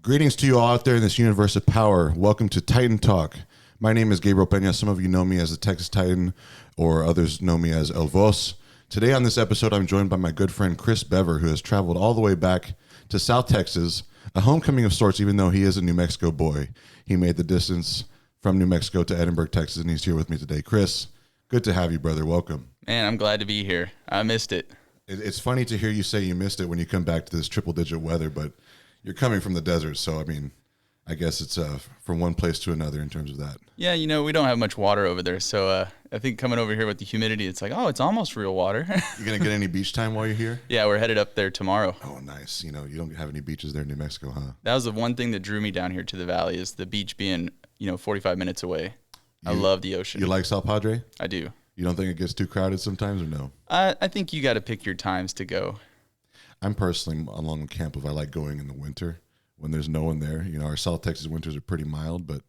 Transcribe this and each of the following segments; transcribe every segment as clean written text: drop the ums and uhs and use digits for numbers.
Greetings to you all out there in this universe of power. Welcome to Titan Talk. My name is Gabe Peña. Some of you know me as the Texas Titan, or others know me as El Vos. Today on this episode, I'm joined by my good friend Chris Bever, who has traveled all the way back to South Texas, a homecoming of sorts, even though he is a New Mexico boy. He made the distance from New Mexico to Edinburgh, Texas, and he's here with me today. Chris, good to have you, brother. Welcome. Man, I'm glad to be here. I missed it. It's funny to hear you say you missed it when you come back to this triple-digit weather, but you're coming from the desert, so, I mean, I guess it's from one place to another in terms of that. Yeah, you know, we don't have much water over there, so I think coming over here with the humidity, it's like, oh, it's almost real water. You going to get any beach time while you're here? Yeah, we're headed up there tomorrow. Oh, nice. You know, you don't have any beaches there in New Mexico, huh? That was the one thing that drew me down here to the valley, is the beach being, 45 minutes away. I love the ocean. You like Sal Padre? I do. You don't think it gets too crowded sometimes, or no? I think you got to pick your times to go. I'm personally along the camp of I like going in the winter when there's no one there. You know, our South Texas winters are pretty mild, but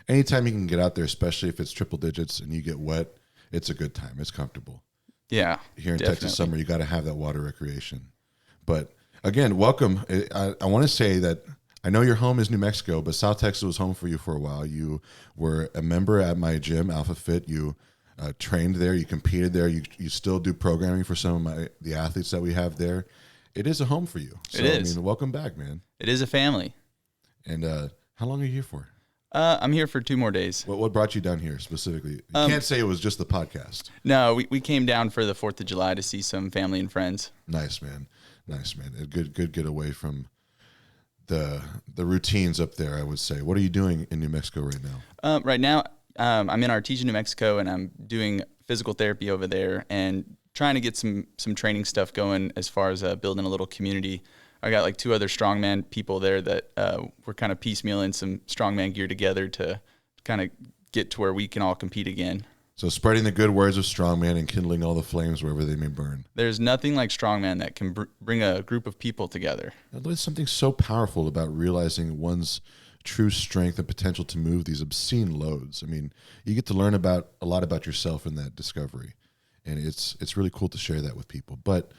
anytime you can get out there, especially if it's triple digits and you get wet, it's a good time. It's comfortable. Yeah, here in definitely. Texas summer, you got to have that water recreation. But again, welcome. I want to say that I know your home is New Mexico, but South Texas was home for you for a while. You were a member at my gym, Alpha Fit. You trained there. You competed there. You still do programming for some of the athletes that we have there. It is a home for you. So, it is. I mean, welcome back, man. It is a family. And how long are you here for? I'm here for 2 more days. What brought you down here specifically? You can't say it was just the podcast. No, we came down for the 4th of July to see some family and friends. Nice, man. Nice, man. A good get away from the routines up there, I would say. What are you doing in New Mexico right now? Right now, I'm in Artesia, New Mexico, and I'm doing physical therapy over there and trying to get some training stuff going as far as building a little community. I got like 2 other strongman people there that we're kind of piecemealing some strongman gear together to kind of get to where we can all compete again. So spreading the good words of strongman and kindling all the flames wherever they may burn. There's nothing like strongman that can bring a group of people together. There's something so powerful about realizing one's true strength and potential to move these obscene loads. I mean, you get to learn a lot about yourself in that discovery. And it's really cool to share that with people. But,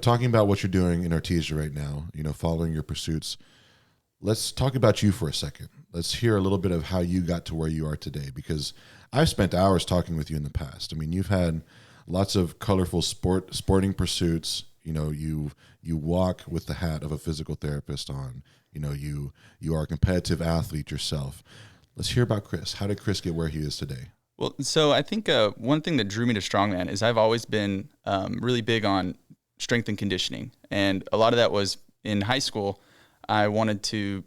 talking about what you're doing in Artesia right now, following your pursuits, let's talk about you for a second. Let's hear a little bit of how you got to where you are today, because I've spent hours talking with you in the past. I mean, you've had lots of colorful sporting pursuits. You walk with the hat of a physical therapist on. You are a competitive athlete yourself. Let's hear about Chris. How did Chris get where he is today? Well, so I think one thing that drew me to strongman is I've always been really big on strength and conditioning. And a lot of that was in high school. I wanted to,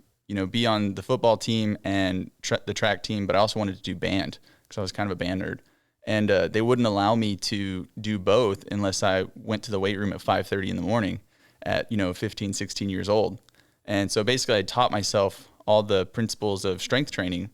be on the football team and the track team, but I also wanted to do band because I was kind of a band nerd. And they wouldn't allow me to do both unless I went to the weight room at 5:30 in the morning at, 15, 16 years old. And so basically I taught myself all the principles of strength training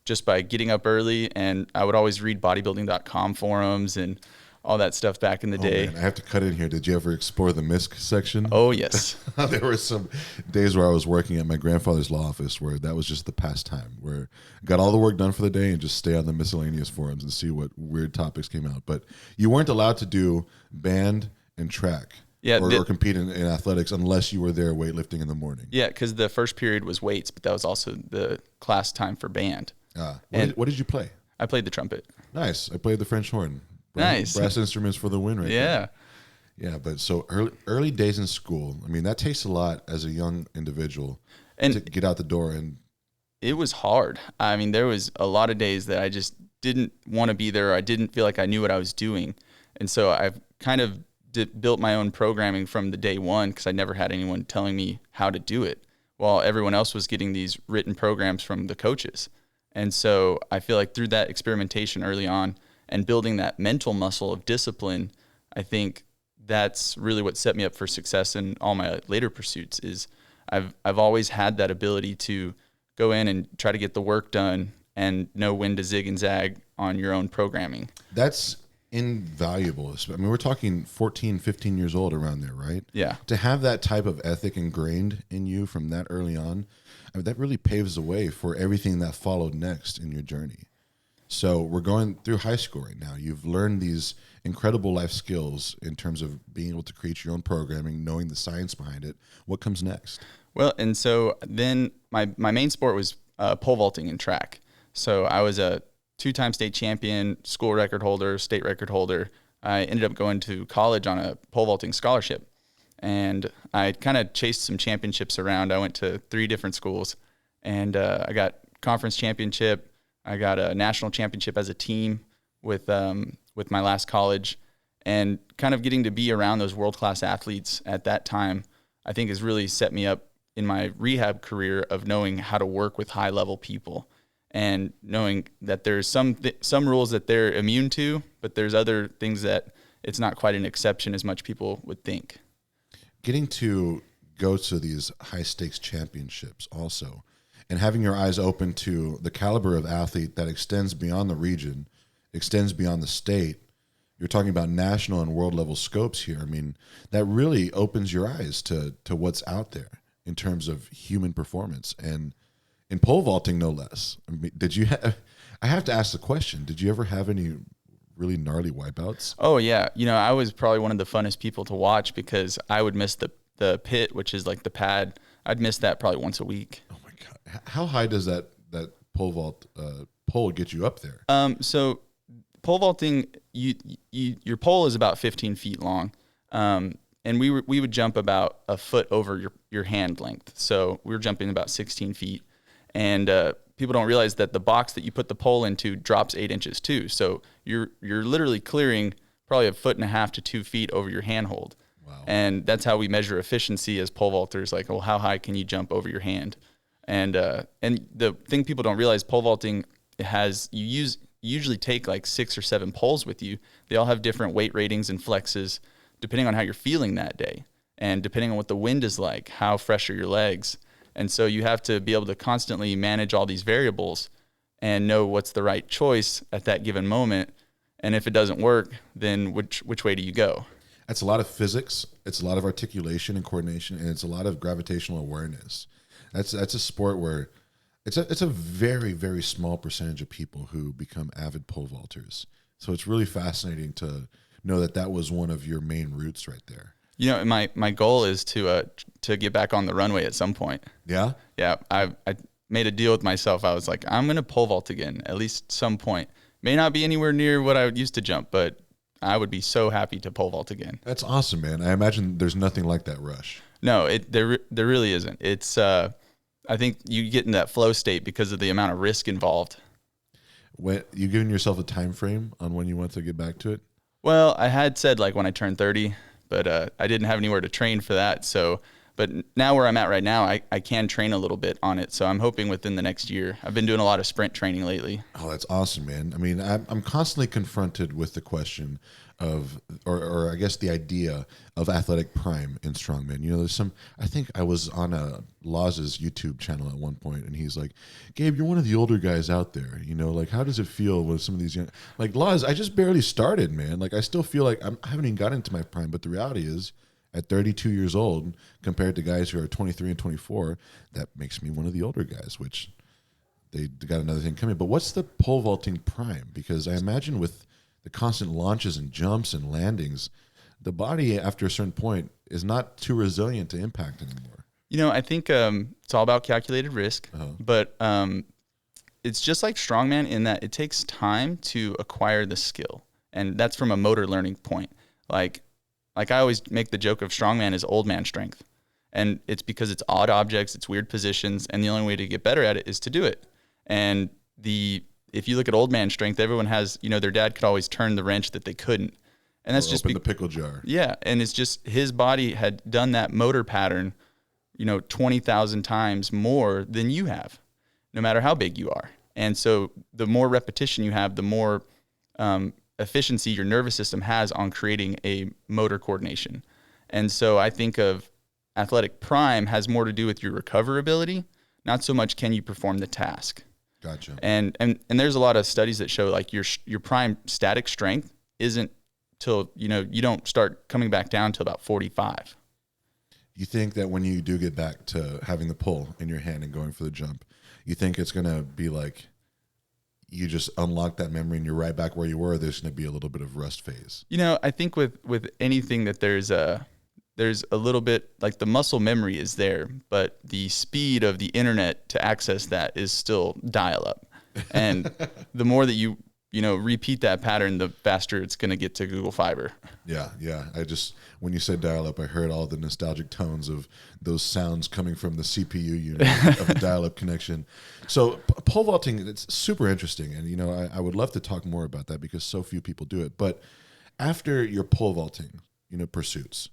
just by getting up early, and I would always read bodybuilding.com forums and all that stuff back in the day. Man, I have to cut in here. Did you ever explore the MISC section? Oh, yes. There were some days where I was working at my grandfather's law office where that was just the pastime, where I got all the work done for the day and just stay on the miscellaneous forums and see what weird topics came out. But you weren't allowed to do band and track. Yeah, or compete in athletics unless you were there weightlifting in the morning. Yeah, because the first period was weights, but that was also the class time for band. What did you play? I played the trumpet. Nice. I played the French horn. Nice. Brass instruments for the win right there. Yeah, but so early days in school, I mean, that takes a lot as a young individual to get out the door. And it was hard. I mean, there was a lot of days that I just didn't want to be there. I didn't feel like I knew what I was doing. And so I've kind of built my own programming from the day one because I never had anyone telling me how to do it, while everyone else was getting these written programs from the coaches. And so I feel like through that experimentation early on and building that mental muscle of discipline, I think that's really what set me up for success in all my later pursuits. Is I've always had that ability to go in and try to get the work done and know when to zig and zag on your own programming. That's invaluable. I mean, we're talking 14, 15 years old around there, right? Yeah. To have that type of ethic ingrained in you from that early on, I mean, that really paves the way for everything that followed next in your journey. So we're going through high school right now. You've learned these incredible life skills in terms of being able to create your own programming, knowing the science behind it. What comes next? Well, and so then my main sport was pole vaulting and track. So I was a 2-time state champion, school record holder, state record holder. I ended up going to college on a pole vaulting scholarship. And I kind of chased some championships around. I went to 3 different schools, and I got conference championship. I got a national championship as a team with my last college. And kind of getting to be around those world-class athletes at that time, I think has really set me up in my rehab career of knowing how to work with high-level people and knowing that there's some rules that they're immune to, but there's other things that it's not quite an exception as much people would think. Getting to go to these high-stakes championships also, and having your eyes open to the caliber of athlete that extends beyond the region, extends beyond the state. You're talking about national and world level scopes here. I mean, that really opens your eyes to what's out there in terms of human performance, and in pole vaulting, no less. I mean, I have to ask the question, did you ever have any really gnarly wipeouts? Oh yeah. I was probably one of the funnest people to watch because I would miss the pit, which is like the pad. I'd miss that probably once a week. Oh my God. How high does that pole vault pole get you up there? So pole vaulting, your pole is about 15 feet long, and we would jump about a foot over your hand length. So we were jumping about 16 feet, and people don't realize that the box that you put the pole into drops 8 inches too. So you're literally clearing probably a 1.5 to 2 feet over your handhold. Wow. And that's how we measure efficiency as pole vaulters. Like, well, how high can you jump over your hand? And the thing people don't realize, pole vaulting you usually take like 6 or 7 poles with you. They all have different weight ratings and flexes depending on how you're feeling that day, and depending on what the wind is like, how fresh are your legs. And so you have to be able to constantly manage all these variables and know what's the right choice at that given moment. And if it doesn't work, then which way do you go? That's a lot of physics. It's a lot of articulation and coordination, and it's a lot of gravitational awareness. That's a sport where it's a very, very small percentage of people who become avid pole vaulters. So it's really fascinating to know that was one of your main roots right there. My goal is to get back on the runway at some point. Yeah? Yeah. I made a deal with myself. I was like, I'm going to pole vault again, at least some point. May not be anywhere near what I used to jump, but I would be so happy to pole vault again. That's awesome, man. I imagine there's nothing like that rush. No, there really isn't. It's I think you get in that flow state because of the amount of risk involved. When you giving yourself a time frame on when you want to get back to it? Well, I had said like when I turned 30, but I didn't have anywhere to train for that. So, but now where I'm at right now, I can train a little bit on it. So I'm hoping within the next year. I've been doing a lot of sprint training lately. Oh, that's awesome, man. I mean, I'm constantly confronted with the question of, or I guess the idea of athletic prime in strongmen. There's I think I was on Laws's YouTube channel at one point, and he's like, Gabe, you're one of the older guys out there. Like, how does it feel with some of these young, like, Laws, I just barely started, man. Like, I still feel like I haven't even gotten into my prime, but the reality is, at 32 years old, compared to guys who are 23 and 24, that makes me one of the older guys, which they got another thing coming. But what's the pole vaulting prime? Because I imagine with the constant launches and jumps and landings, the body after a certain point is not too resilient to impact anymore. I think it's all about calculated risk, but it's just like strongman in that it takes time to acquire the skill. And that's from a motor learning point. Like I always make the joke of strongman is old man strength. And it's because it's odd objects, it's weird positions, and the only way to get better at it is to do it. And if you look at old man strength, everyone has, their dad could always turn the wrench that they couldn't. And that's just open the pickle jar. Yeah, and it's just his body had done that motor pattern, 20,000 times more than you have, no matter how big you are. And so the more repetition you have, the more efficiency your nervous system has on creating a motor coordination. And so I think of athletic prime has more to do with your recoverability, not so much can you perform the task. Gotcha. And there's a lot of studies that show like your prime static strength isn't till, you don't start coming back down till about 45. You think that when you do get back to having the pull in your hand and going for the jump, you think it's going to be like you just unlock that memory and you're right back where you were? There's going to be a little bit of rust phase. I think with anything that there's there's a little bit like the muscle memory is there, but the speed of the internet to access that is still dial up. And the more that you repeat that pattern, the faster it's going to get to Google Fiber. Yeah. When you said dial up, I heard all the nostalgic tones of those sounds coming from the CPU unit of the dial up connection. So pole vaulting, it's super interesting. And, I would love to talk more about that because so few people do it. But after your pole vaulting, pursuits,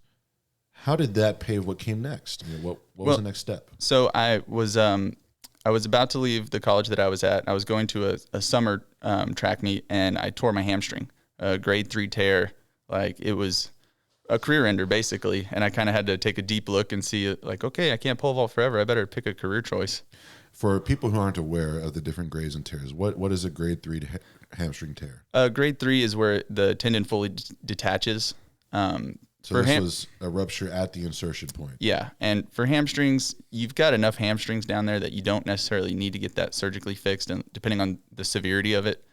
how did that pave what came next? What was the next step? So I was about to leave the college that I was at. I was going to a summer track meet, and I tore my hamstring, a grade 3 tear. Like, it was a career ender, basically. And I kind of had to take a deep look and see, like, okay, I can't pole vault forever. I better pick a career choice. For people who aren't aware of the different grades and tears, what is a grade 3 hamstring tear? Grade 3 is where the tendon fully detaches. So this was a rupture at the insertion point. Yeah, and for hamstrings, you've got enough hamstrings down there that you don't necessarily need to get that surgically fixed, and depending on the severity of it.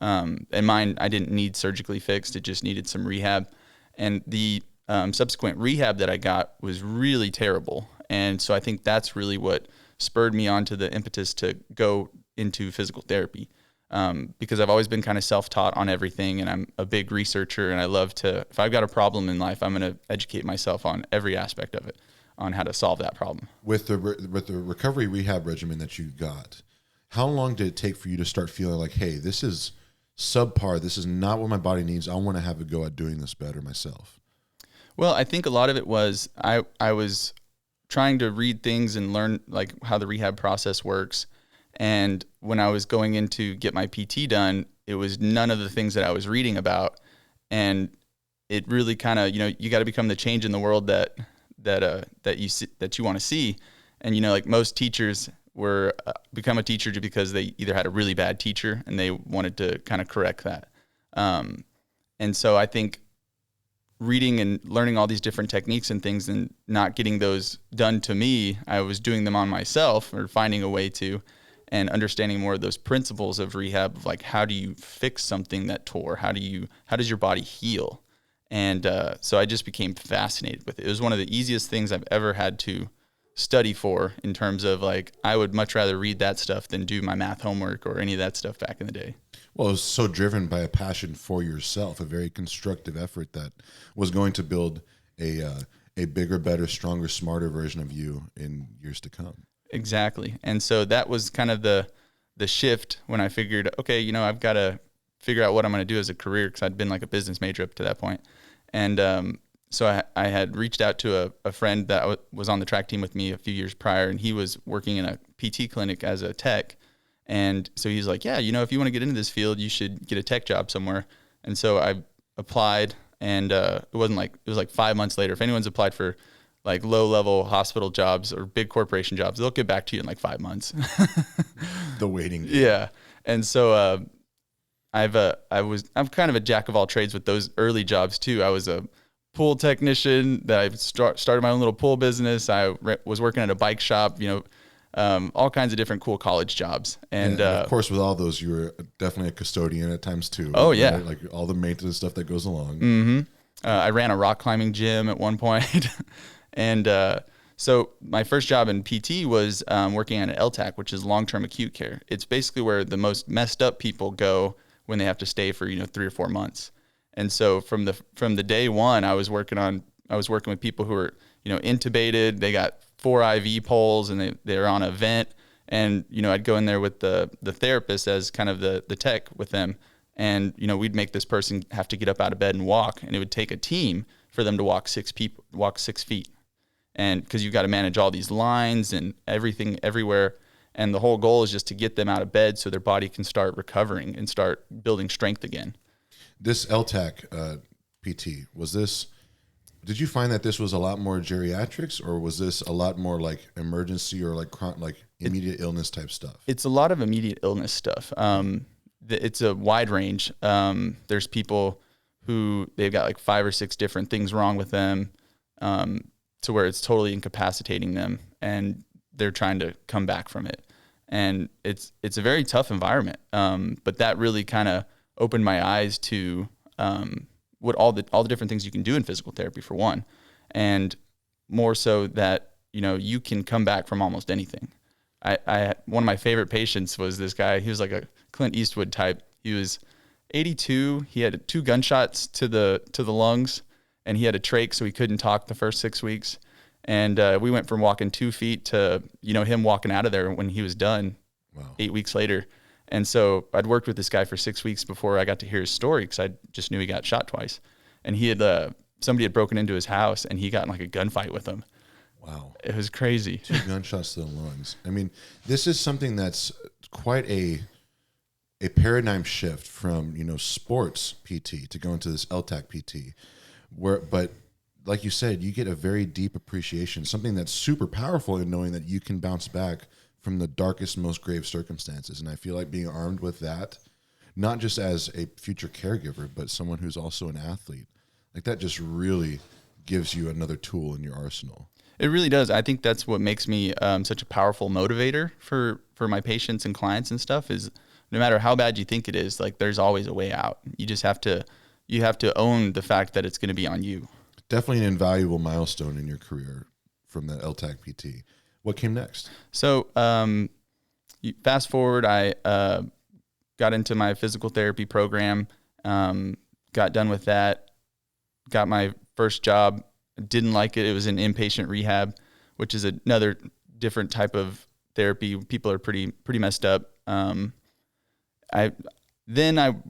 And mine, I didn't need surgically fixed. It just needed some rehab. And the subsequent rehab that I got was really terrible. And so I think that's really what spurred me on to the impetus to go into physical therapy. Because I've always been kind of self-taught on everything, and I'm a big researcher, and I love to, if I've got a problem in life, I'm going to educate myself on every aspect of it, on how to solve that problem. With the recovery rehab regimen that you got, how long did it take for you to start feeling like, hey, this is subpar, this is not what my body needs, I want to have a go at doing this better myself? Well, I think a lot of it was I was trying to read things and learn like how the rehab process works. And when I was going in to get my PT done, it was none of the things that I was reading about. And it really kind of, you got to become the change in the world that you want to see. And, like most teachers were become a teacher because they either had a really bad teacher and they wanted to kind of correct that. And so I think reading and learning all these different techniques and things and not getting those done to me, I was doing them on myself or finding a way to. And understanding more of those principles of rehab, of like how do you fix something that tore? How does your body heal? And so I just became fascinated with it. It was one of the easiest things I've ever had to study for, in terms of like I would much rather read that stuff than do my math homework or any of that stuff back in the day. Well, it was so driven by a passion for yourself, a very constructive effort that was going to build a bigger, better, stronger, smarter version of you in years to come. Exactly. And so that was kind of the shift when I figured, okay, I've got to figure out what I'm going to do as a career, because I'd been like a business major up to that point. And so I had reached out to a friend that was on the track team with me a few years prior, and he was working in a PT clinic as a tech. And so he's like, yeah, if you want to get into this field, you should get a tech job somewhere. And so I applied, and it was like 5 months later. If anyone's applied for like low-level hospital jobs or big corporation jobs, they'll get back to you in like 5 months. The waiting game. Yeah. And so I'm kind of a jack of all trades with those early jobs too. I was a pool technician that I started my own little pool business. I was working at a bike shop, all kinds of different cool college jobs. And of course, with all those, you were definitely a custodian at times too. Oh, right? Yeah. Like all the maintenance stuff that goes along. Mm-hmm. I ran a rock climbing gym at one point. And so my first job in PT was working at an LTAC, which is long-term acute care. It's basically where the most messed up people go when they have to stay for 3 or 4 months. And so from the day one, I was working with people who were intubated. They got 4 IV poles and they're on a vent. And I'd go in there with the therapist as kind of the tech with them. And we'd make this person have to get up out of bed and walk, and it would take a team for them to walk 6 feet. And because you've got to manage all these lines and everything everywhere. And the whole goal is just to get them out of bed so their body can start recovering and start building strength again. This LTAC PT, did you find that this was a lot more geriatrics, or was this a lot more like emergency or like immediate illness type stuff? It's a lot of immediate illness stuff. It's a wide range. There's people who they've got like 5 or 6 different things wrong with them, to where it's totally incapacitating them, and they're trying to come back from it. And it's a very tough environment. But that really kind of opened my eyes to what all the different things you can do in physical therapy, for one. and more so that, you can come back from almost anything. One of my favorite patients was this guy. He was like a Clint Eastwood type. He was 82. He had 2 gunshots to the lungs, and he had a trach, so he couldn't talk the first 6 weeks. And we went from walking 2 feet to, him walking out of there when he was done. Wow. 8 weeks later. And so I'd worked with this guy for 6 weeks before I got to hear his story, because I just knew he got shot twice. And he had somebody had broken into his house, and he got in like a gunfight with him. Wow. It was crazy. 2 gunshots to the lungs. I mean, this is something that's quite a paradigm shift from, sports PT to go into this LTAC PT, but like you said, you get a very deep appreciation, something that's super powerful in knowing that you can bounce back from the darkest, most grave circumstances. And I feel like being armed with that, not just as a future caregiver, but someone who's also an athlete, like that just really gives you another tool in your arsenal. It really does. I think that's what makes me such a powerful motivator for my patients and clients and stuff, is no matter how bad you think it is, like there's always a way out. You just have to own the fact that it's going to be on you. Definitely an invaluable milestone in your career from that LTAC PT. What came next? So fast forward, I got into my physical therapy program, got done with that, got my first job. Didn't like it. It was an inpatient rehab, which is another different type of therapy. People are pretty messed up. I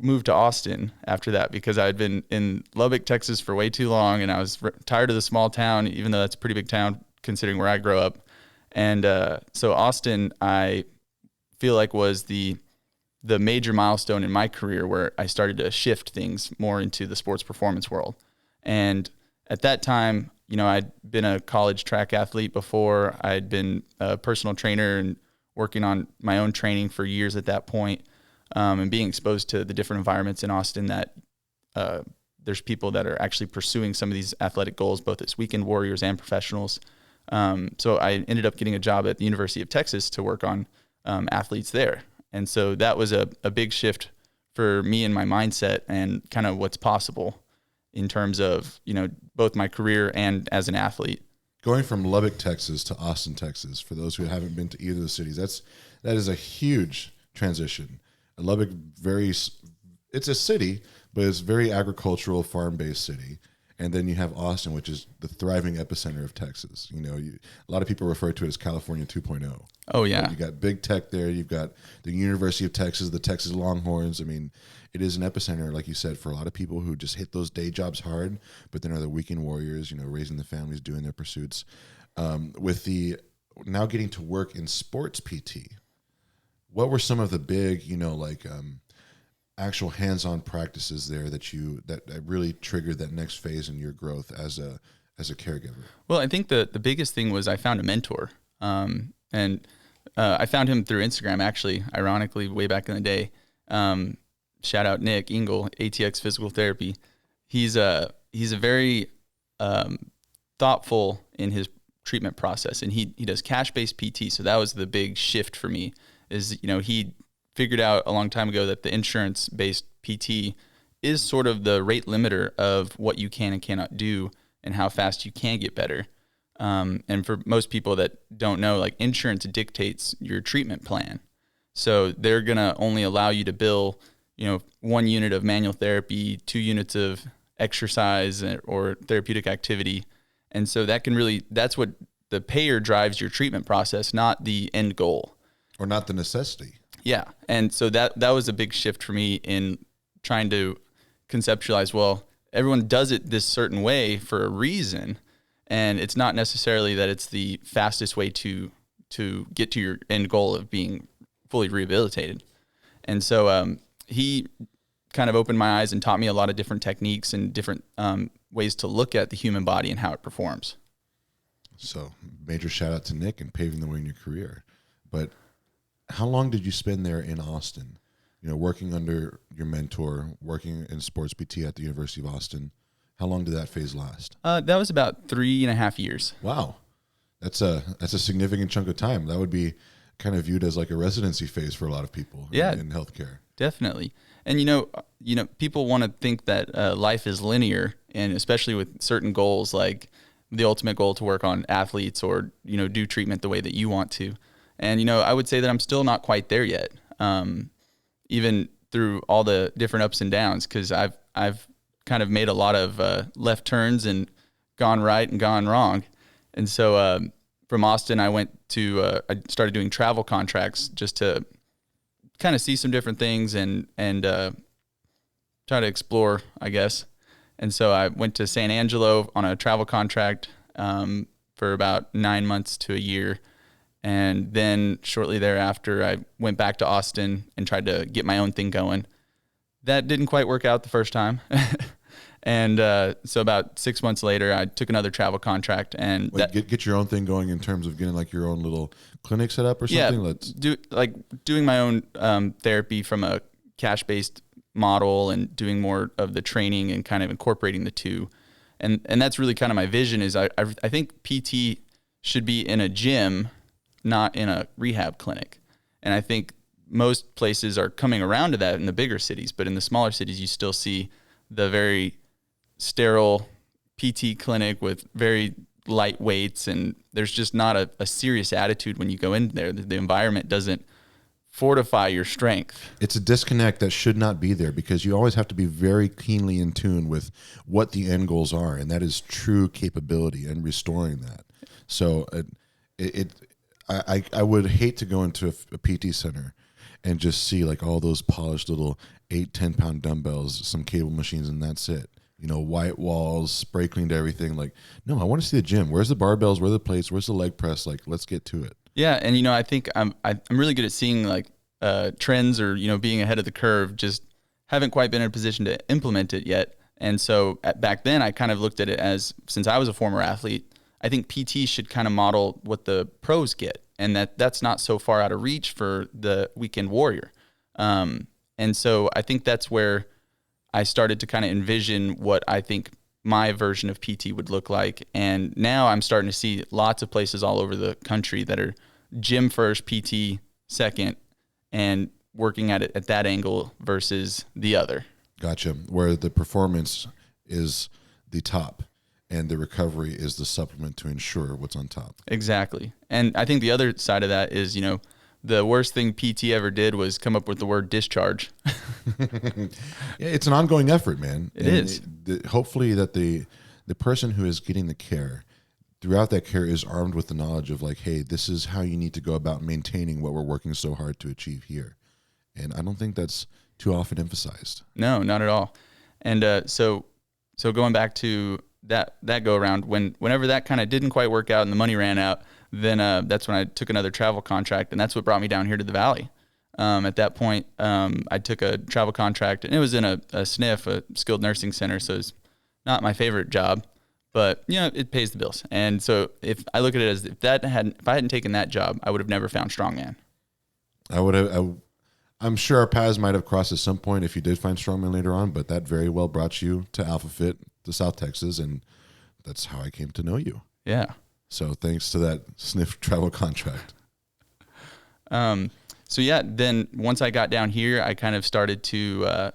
moved to Austin after that, because I had been in Lubbock, Texas for way too long, and I was tired of the small town, even though that's a pretty big town considering where I grew up. And so Austin, I feel like was the major milestone in my career where I started to shift things more into the sports performance world. And at that time, I'd been a college track athlete before. I'd been a personal trainer and working on my own training for years at that point, and being exposed to the different environments in Austin that there's people that are actually pursuing some of these athletic goals, both as weekend warriors and professionals. So I ended up getting a job at the University of Texas to work on athletes there. And so that was a big shift for me and my mindset and kind of what's possible in terms of, both my career and as an athlete. Going from Lubbock, Texas to Austin, Texas, for those who haven't been to either of the cities, that is a huge transition. Lubbock, it's a city, but it's very agricultural, farm-based city. And then you have Austin, which is the thriving epicenter of Texas. A lot of people refer to it as California 2.0. Oh, yeah. But you got big tech there. You've got the University of Texas, the Texas Longhorns. I mean, it is an epicenter, like you said, for a lot of people who just hit those day jobs hard, but then are the weekend warriors, raising the families, doing their pursuits. With the now getting to work in sports PT, what were some of the big, actual hands-on practices there that really triggered that next phase in your growth as a caregiver? Well, I think the biggest thing was I found a mentor, and I found him through Instagram, actually, ironically, way back in the day. Shout out Nick Engel, ATX Physical Therapy. He's a very thoughtful in his treatment process, and he does cash-based PT. So that was the big shift for me. Is he figured out a long time ago that the insurance-based PT is sort of the rate limiter of what you can and cannot do and how fast you can get better. And for most people that don't know, like, insurance dictates your treatment plan. So they're going to only allow you to bill, 1 unit of manual therapy, 2 units of exercise or therapeutic activity. And so that's what the payer drives your treatment process, not the end goal. Or not the necessity. Yeah. And so that was a big shift for me in trying to conceptualize, well, everyone does it this certain way for a reason. And it's not necessarily that it's the fastest way to get to your end goal of being fully rehabilitated. And so he kind of opened my eyes and taught me a lot of different techniques and different ways to look at the human body and how it performs. So major shout out to Nick and paving the way in your career. But how long did you spend there in Austin? Working under your mentor, working in sports PT at the University of Austin. How long did that phase last? That was about 3.5 years. Wow. That's a significant chunk of time. That would be kind of viewed as like a residency phase for a lot of people in healthcare. Definitely. And, people want to think that life is linear, and especially with certain goals, like the ultimate goal to work on athletes or, do treatment the way that you want to. And, I would say that I'm still not quite there yet. Even through all the different ups and downs, because I've kind of made a lot of left turns and gone right and gone wrong. And so from Austin, I started doing travel contracts just to kind of see some different things and try to explore, I guess. And so I went to San Angelo on a travel contract for about 9 months to a year. And then shortly thereafter, I went back to Austin and tried to get my own thing going. That didn't quite work out the first time. And so about 6 months later, I took another travel contract. And get your own thing going in terms of getting like your own little clinic set up or something? Yeah, doing my own therapy from a cash-based model and doing more of the training and kind of incorporating the two. And that's really kind of my vision is I think PT should be in a gym, not in a rehab clinic. And I think most places are coming around to that in the bigger cities, but in the smaller cities, you still see the very sterile PT clinic with very light weights, and there's just not a serious attitude when you go in there. The environment doesn't fortify your strength. It's a disconnect that should not be there because you always have to be very keenly in tune with what the end goals are, and that is true capability and restoring that. So I would hate to go into a PT center and just see like all those polished little 8-10 pound dumbbells, some cable machines, and that's it. White walls, spray cleaned everything. Like, no, I want to see the gym. Where's the barbells? Where are the plates? Where's the leg press? Like, let's get to it. Yeah, and I think I'm really good at seeing like trends or being ahead of the curve. Just haven't quite been in a position to implement it yet. And so back then, I kind of looked at it as, since I was a former athlete, I think PT should kind of model what the pros get, and that's not so far out of reach for the weekend warrior. And so I think that's where I started to kind of envision what I think my version of PT would look like. And now I'm starting to see lots of places all over the country that are gym first, PT second, and working at it at that angle versus the other. Gotcha. Where the performance is the top and the recovery is the supplement to ensure what's on top. Exactly. And I think the other side of that is, the worst thing PT ever did was come up with the word discharge. Yeah, it's an ongoing effort, man. It is. Hopefully that the person who is getting the care throughout that care is armed with the knowledge of like, hey, this is how you need to go about maintaining what we're working so hard to achieve here. And I don't think that's too often emphasized. No, not at all. And so going back to that go around, whenever that kind of didn't quite work out and the money ran out, then that's when I took another travel contract, and that's what brought me down here to the Valley. At that point, I took a travel contract, and it was in a SNF, a skilled nursing center, so it's not my favorite job, but it pays the bills. And so if I look at it as if I hadn't taken that job, I would have never found Strongman. I'm sure our paths might have crossed at some point if you did find Strongman later on, but that very well brought you to Alpha Fit, to South Texas, and that's how I came to know you. Yeah. So thanks to that sniff travel contract. So yeah, then once I got down here, I kind of started to,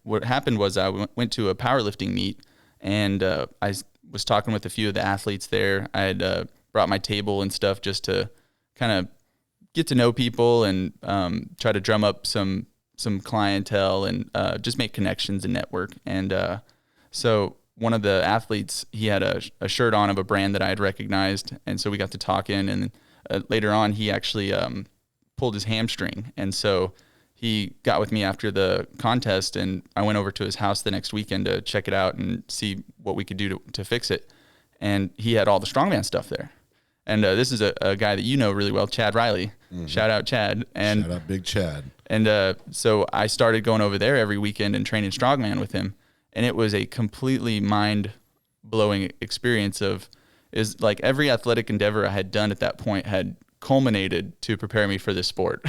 what happened was I went to a powerlifting meet, and I was talking with a few of the athletes there. I had brought my table and stuff just to kind of get to know people and try to drum up some clientele and just make connections and network. And so one of the athletes, he had a shirt on of a brand that I had recognized, and so we got to talking. And later on, he actually pulled his hamstring, and so he got with me after the contest, and I went over to his house the next weekend to check it out and see what we could do to fix it. And he had all the Strongman stuff there. And this is a guy that you know really well, Chad Riley. Mm-hmm. Shout out Chad. And shout out Big Chad. And so I started going over there every weekend and training Strongman with him. And it was a completely mind-blowing experience is like every athletic endeavor I had done at that point had culminated to prepare me for this sport.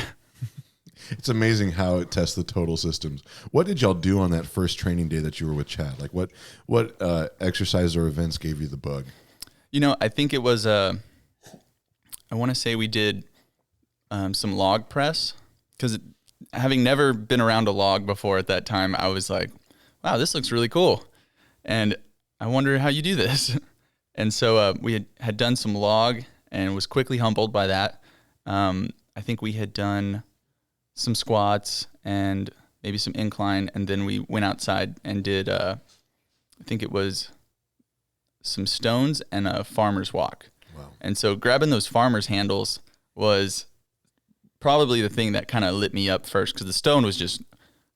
It's amazing how it tests the total systems. What did y'all do on that first training day that you were with Chad? Like what exercise or events gave you the bug? I think it was, I want to say we did some log press, because having never been around a log before at that time, I was like, wow, this looks really cool. And I wonder how you do this. And so we had done some log and was quickly humbled by that. I think we had done some squats and maybe some incline, and then we went outside and did, I think it was some stones and a farmer's walk. Wow. And so grabbing those farmer's handles was probably the thing that kind of lit me up first, because the stone was just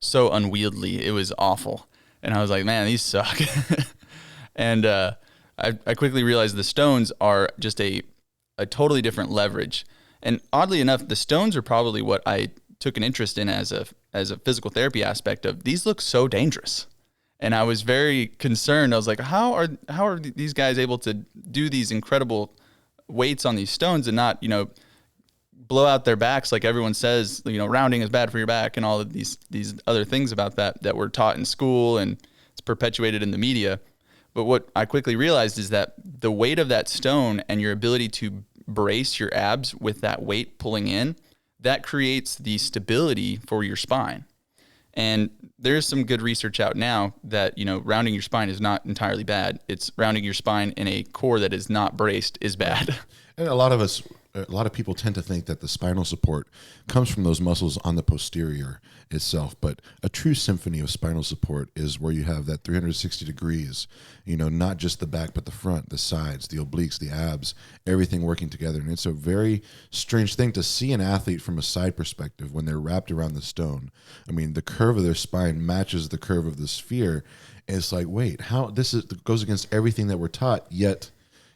so unwieldy. It was awful. And I was like, man, these suck. And I quickly realized the stones are just a totally different leverage. And oddly enough, the stones are probably what I took an interest in as a physical therapy aspect of. These look so dangerous. And I was very concerned. I was like, how are these guys able to do these incredible weights on these stones and not, blow out their backs like everyone says, rounding is bad for your back and all of these other things about that were taught in school and it's perpetuated in the media. But what I quickly realized is that the weight of that stone and your ability to brace your abs with that weight pulling in, that creates the stability for your spine. And there's some good research out now that, rounding your spine is not entirely bad. It's rounding your spine in a core that is not braced is bad. And a lot of people tend to think that the spinal support comes from those muscles on the posterior itself, but a true symphony of spinal support is where you have that 360 degrees, not just the back, but the front, the sides, the obliques, the abs, everything working together. And it's a very strange thing to see an athlete from a side perspective when they're wrapped around the stone. I mean, the curve of their spine matches the curve of the sphere. And it's like, wait, how this goes against everything that we're taught, yet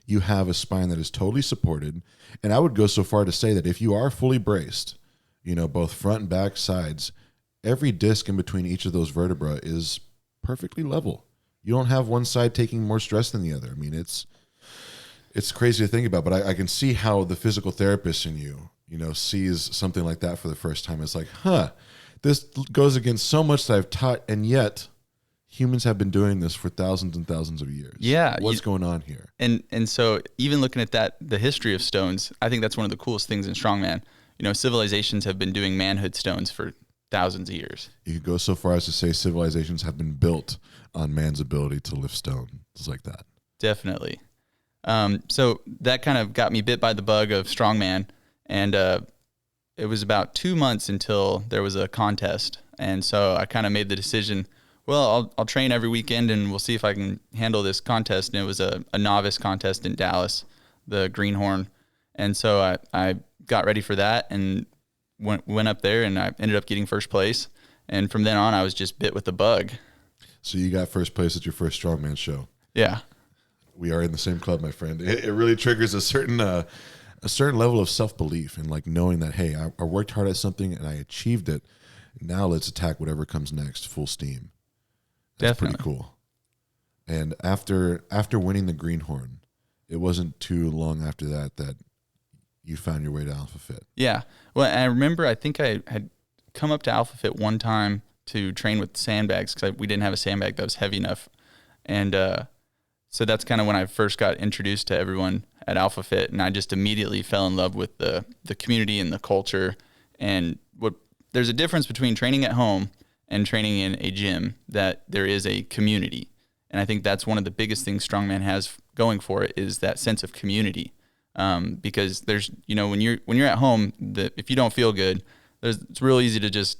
you have a spine that is totally supported. And I would go so far to say that if you are fully braced, both front and back sides, every disc in between each of those vertebrae is perfectly level. You don't have one side taking more stress than the other. I mean, it's crazy to think about, but I can see how the physical therapist in you, sees something like that for the first time. It's like, this goes against so much that I've taught, and yet humans have been doing this for thousands and thousands of years. Yeah. What's going on here? And so even looking at that, the history of stones, I think that's one of the coolest things in strongman. Civilizations have been doing manhood stones for thousands of years. You could go so far as to say civilizations have been built on man's ability to lift stone. It's like that. Definitely. So that kind of got me bit by the bug of strongman. And it was about 2 months until there was a contest. And so I kind of made the decision, well, I'll train every weekend and we'll see if I can handle this contest. And it was a novice contest in Dallas, the Greenhorn. And so I got ready for that and went up there, and I ended up getting first place. And from then on, I was just bit with the bug. So you got first place at your first strongman show. Yeah. We are in the same club, my friend. It really triggers a certain level of self-belief and like knowing that, hey, I worked hard at something and I achieved it. Now let's attack whatever comes next, full steam. That's Definitely pretty cool. And after winning the Greenhorn, it wasn't too long after that you found your way to Alpha Fit. Yeah. Well, I remember I think I had come up to Alpha Fit one time to train with sandbags because we didn't have a sandbag that was heavy enough. And so that's kind of when I first got introduced to everyone at Alpha Fit, and I just immediately fell in love with the community and the culture. And there's a difference between training at home and training in a gym, that there is a community. And I think that's one of the biggest things strongman has going for it, is that sense of community. Because there's, when you're at home, if you don't feel good, it's real easy to just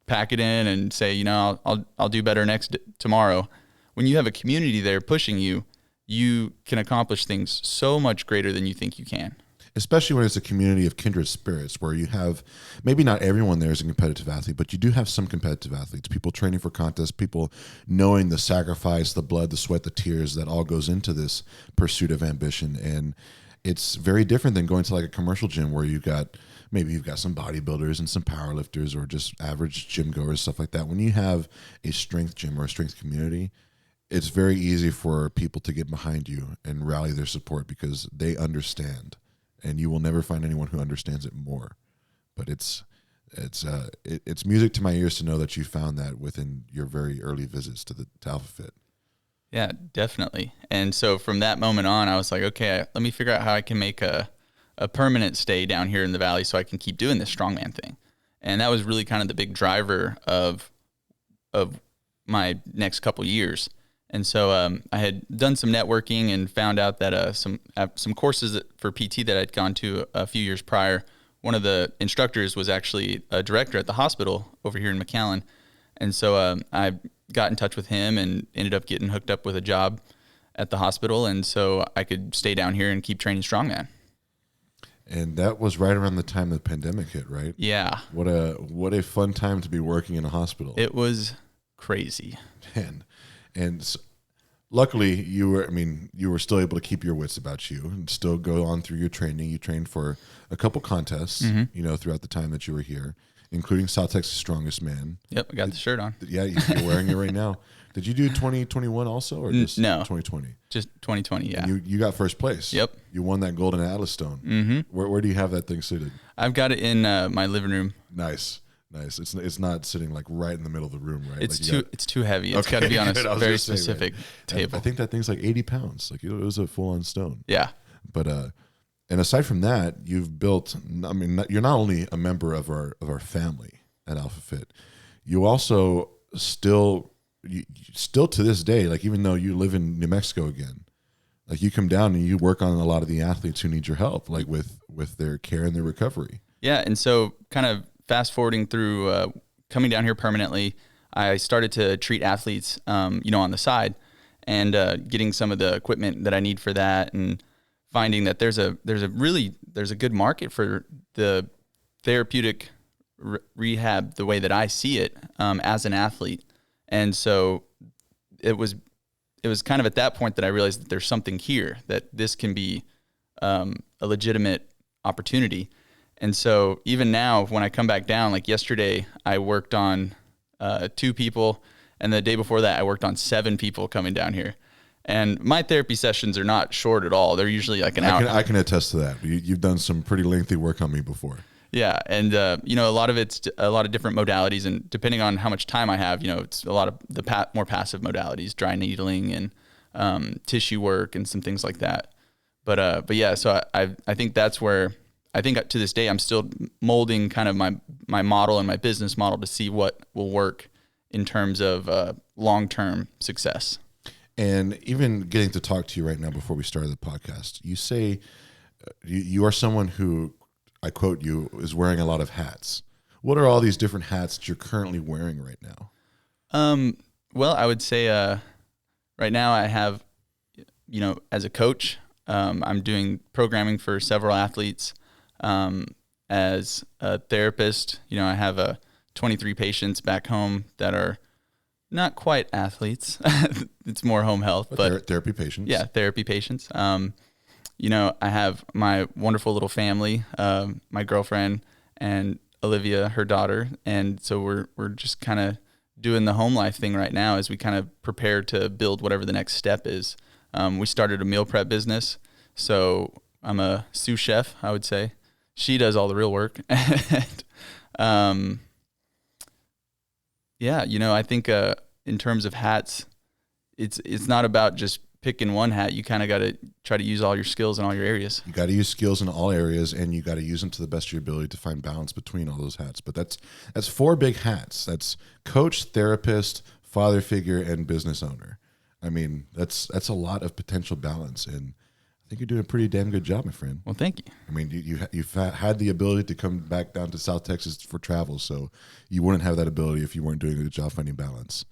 pack it in and say, I'll do better tomorrow. When you have a community there pushing you, you can accomplish things so much greater than you think you can. Especially when it's a community of kindred spirits, where you have, maybe not everyone there is a competitive athlete, but you do have some competitive athletes, people training for contests, people knowing the sacrifice, the blood, the sweat, the tears that all goes into this pursuit of ambition. And it's very different than going to like a commercial gym where you've got some bodybuilders and some powerlifters or just average gym goers, stuff like that. When you have a strength gym or a strength community, it's very easy for people to get behind you and rally their support because they understand. And you will never find anyone who understands it more. But it's music to my ears to know that you found that within your very early visits to Alpha Fit. Yeah, definitely. And so from that moment on, I was like, okay, let me figure out how I can make a permanent stay down here in the Valley so I can keep doing this strongman thing. And that was really kind of the big driver of my next couple years. And so I had done some networking and found out that some courses for PT that I'd gone to a few years prior, one of the instructors was actually a director at the hospital over here in McAllen. And so I got in touch with him and ended up getting hooked up with a job at the hospital. And so I could stay down here and keep training strongman. And that was right around the time the pandemic hit, right? Yeah. What a fun time to be working in a hospital. It was crazy. Man. And luckily you were still able to keep your wits about you and still go on through your training. You trained for a couple contests, throughout the time that you were here, including South Texas Strongest Man. Yep. I got the shirt on. Yeah. You're wearing it right now. Did you do 2021 also, or just no 2020? Just 2020. Yeah. And you got first place. Yep. You won that golden Atlas stone. Mm-hmm. Where do you have that thing suited? I've got it in my living room. Nice. It's not sitting like right in the middle of the room, right? It's too heavy. It's got to be on a very specific table. I think that thing's like 80 pounds. Like it was a full on stone. Yeah. But and aside from that, you've built. I mean, you're not only a member of our family at Alpha Fit, you also still to this day, like even though you live in New Mexico again, like you come down and you work on a lot of the athletes who need your help, like with their care and their recovery. Yeah, and so kind of fast forwarding through coming down here permanently, I started to treat athletes, on the side, and getting some of the equipment that I need for that, and finding that there's a good market for the therapeutic rehab the way that I see it as an athlete. And so it was kind of at that point that I realized that there's something here, that this can be a legitimate opportunity. And so even now, when I come back down, like yesterday, I worked on 2 people, and the day before that, I worked on 7 people coming down here. And my therapy sessions are not short at all. They're usually like an hour. I can attest to that. You've done some pretty lengthy work on me before. Yeah, and a lot of it's a lot of different modalities, and depending on how much time I have, it's a lot of the more passive modalities, dry needling and tissue work and some things like that. But yeah, so I think that's where I think to this day I'm still molding kind of my model and my business model to see what will work in terms of long-term success. And even getting to talk to you right now before we started the podcast, you say you are someone who, I quote you, is wearing a lot of hats. What are all these different hats that you're currently wearing right now? Well, I would say right now I have, as a coach, I'm doing programming for several athletes. As a therapist, I have 23 patients back home that are not quite athletes. It's more home health, but therapy patients. Yeah, therapy patients. I have my wonderful little family, my girlfriend and Olivia, her daughter. And so we're just kind of doing the home life thing right now as we kind of prepare to build whatever the next step is. We started a meal prep business. So I'm a sous chef, I would say. She does all the real work. And, yeah, I think in terms of hats, it's not about just picking one hat. You kind of got to try to use all your skills in all your areas. You got to use skills in all areas, and you got to use them to the best of your ability to find balance between all those hats. But that's 4 big hats. That's coach, therapist, father figure, and business owner. I mean, that's a lot of potential balance, and I think you're doing a pretty damn good job, my friend. Well, thank you. I mean, you've had the ability to come back down to South Texas for travel, so you wouldn't have that ability if you weren't doing a good job finding balance.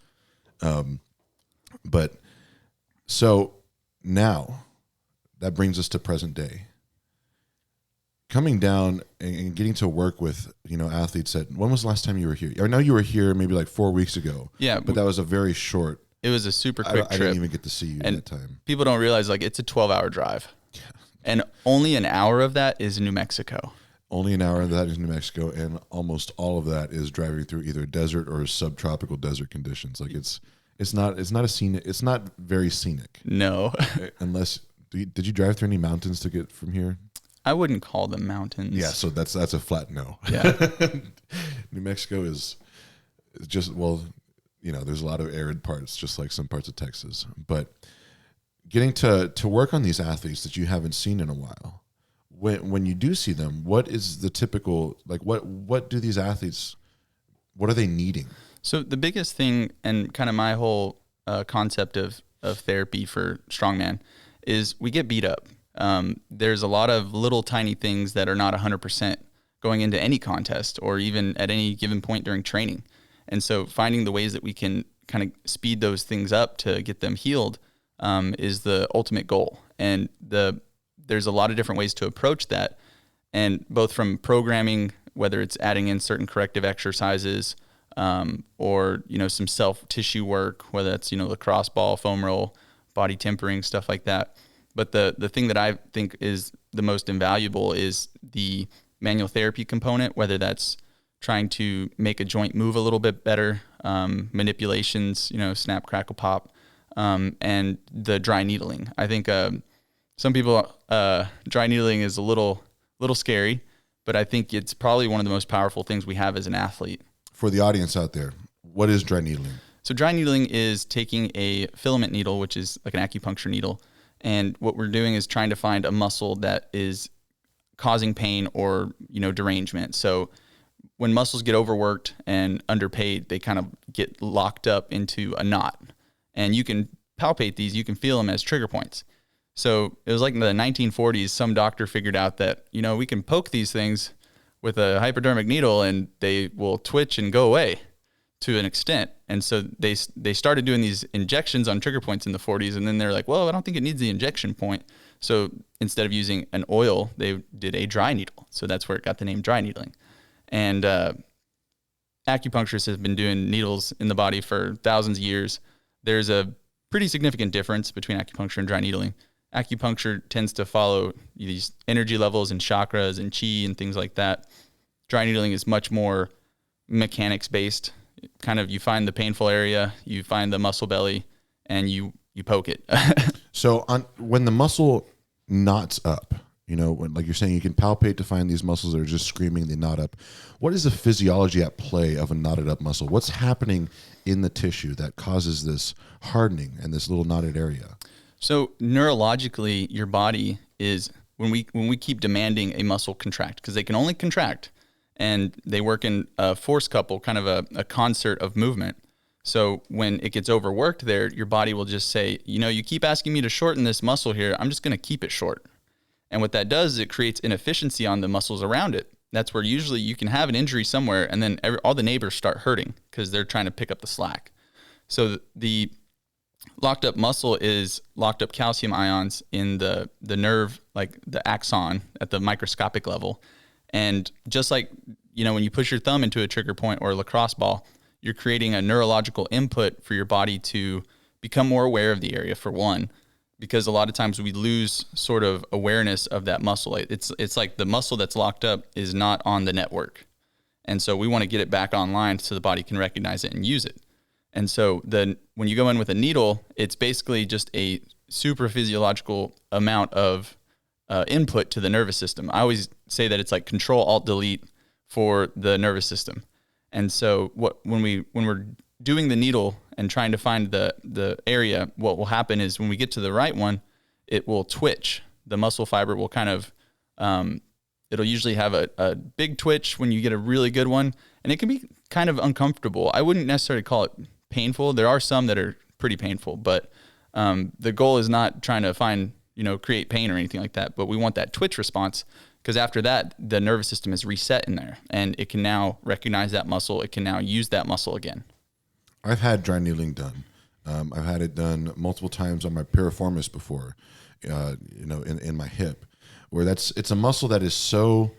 But so now that brings us to present day. Coming down and getting to work with, athletes when was the last time you were here? I know you were here maybe like 4 weeks ago. Yeah. But that was a very short. It was a super quick trip. I didn't even get to see you at that time. People don't realize it's a 12-hour drive. Yeah. And only an hour of that is New Mexico. Only an hour of that is New Mexico, and almost all of that is driving through either desert or subtropical desert conditions. Like it's not a scenic. It's not very scenic. No. Unless did you drive through any mountains to get from here? I wouldn't call them mountains. Yeah, so that's a flat no. Yeah. New Mexico is just there's a lot of arid parts, just like some parts of Texas. But getting to work on these athletes that you haven't seen in a while, when you do see them, what is the typical, like what do these athletes, what are they needing? So the biggest thing, and kind of my whole concept of of therapy for strongman is we get beat up. There's a lot of little tiny things that are not 100% going into any contest or even at any given point during training. And so finding the ways that we can kind of speed those things up to get them healed is the ultimate goal. And there's a lot of different ways to approach that. And both from programming, whether it's adding in certain corrective exercises or, some self tissue work, whether that's, lacrosse ball, foam roll, body tempering, stuff like that. But the thing that I think is the most invaluable is the manual therapy component, whether that's trying to make a joint move a little bit better, manipulations, snap, crackle, pop, and the dry needling. I think some people, dry needling is a little scary, but I think it's probably one of the most powerful things we have as an athlete. For the audience out there, what is dry needling? So dry needling is taking a filament needle, which is like an acupuncture needle, and what we're doing is trying to find a muscle that is causing pain or, derangement. So when muscles get overworked and underpaid, they kind of get locked up into a knot. And you can palpate these, you can feel them as trigger points. So it was like in the 1940s, some doctor figured out that, we can poke these things with a hypodermic needle and they will twitch and go away to an extent. And so they started doing these injections on trigger points in the 40s. And then they're like, well, I don't think it needs the injection point. So instead of using an oil, they did a dry needle. So that's where it got the name dry needling. And acupuncturists have been doing needles in the body for thousands of years. There's a pretty significant difference between acupuncture and dry needling. Acupuncture tends to follow these energy levels and chakras and chi and things like that. Dry needling is much more mechanics based. Kind of, you find the painful area, you find the muscle belly, and you poke it. So when the muscle knots up, when, like you're saying, you can palpate to find these muscles that are just screaming, they knot up. What is the physiology at play of a knotted up muscle? What's happening in the tissue that causes this hardening and this little knotted area? So neurologically, your body is, when we keep demanding a muscle contract, because they can only contract, and they work in a force couple, kind of a concert of movement. So when it gets overworked there, your body will just say, you keep asking me to shorten this muscle here, I'm just going to keep it short. And what that does is it creates inefficiency on the muscles around it. That's where usually you can have an injury somewhere, and then all the neighbors start hurting because they're trying to pick up the slack. So the locked up muscle is locked up calcium ions in the nerve, like the axon at the microscopic level. And just like, when you push your thumb into a trigger point or a lacrosse ball, you're creating a neurological input for your body to become more aware of the area, for one, because a lot of times we lose sort of awareness of that muscle. It's like the muscle that's locked up is not on the network. And so we want to get it back online so the body can recognize it and use it. And so then when you go in with a needle, it's basically just a super physiological amount of input to the nervous system. I always say that it's like Control-Alt-Delete for the nervous system. And so when we're doing the needle and trying to find the area, what will happen is when we get to the right one, it will twitch. The muscle fiber will kind of, it'll usually have a big twitch when you get a really good one, and it can be kind of uncomfortable. I wouldn't necessarily call it painful. There are some that are pretty painful, but the goal is not trying to find, create pain or anything like that, but we want that twitch response, because after that, the nervous system is reset in there, and it can now recognize that muscle. It can now use that muscle again. I've had dry needling done. I've had it done multiple times on my piriformis before, in my hip, where it's a muscle that is so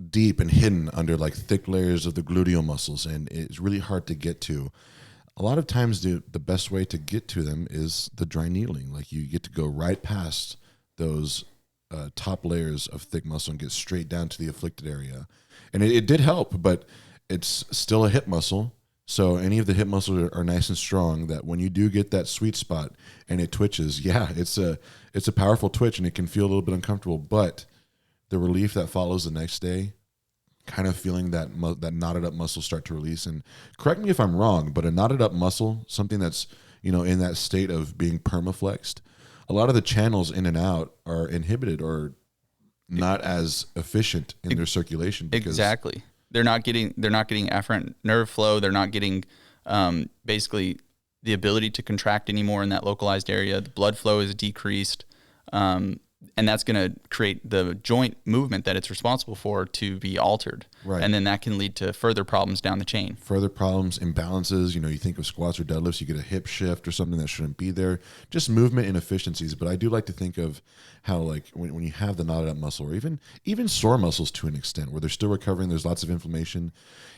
deep and hidden under like thick layers of the gluteal muscles, and it's really hard to get to. A lot of times the best way to get to them is the dry needling. Like, you get to go right past those top layers of thick muscle and get straight down to the afflicted area. And it did help, but it's still a hip muscle. So any of the hip muscles are nice and strong, that when you do get that sweet spot and it twitches, it's a powerful twitch, and it can feel a little bit uncomfortable, but the relief that follows the next day, kind of feeling that knotted up muscle start to release. And correct me if I'm wrong, but a knotted up muscle, something that's, in that state of being permaflexed, a lot of the channels in and out are inhibited or not as efficient in their circulation. Exactly. They're not getting afferent nerve flow. They're not getting basically the ability to contract anymore in that localized area. The blood flow is decreased. And that's going to create the joint movement that it's responsible for to be altered. Right. And then that can lead to further problems down the chain. Further problems, imbalances. You think of squats or deadlifts, you get a hip shift or something that shouldn't be there. Just movement inefficiencies. But I do like to think of how, like, when you have the knotted up muscle, or even sore muscles to an extent, where they're still recovering, there's lots of inflammation.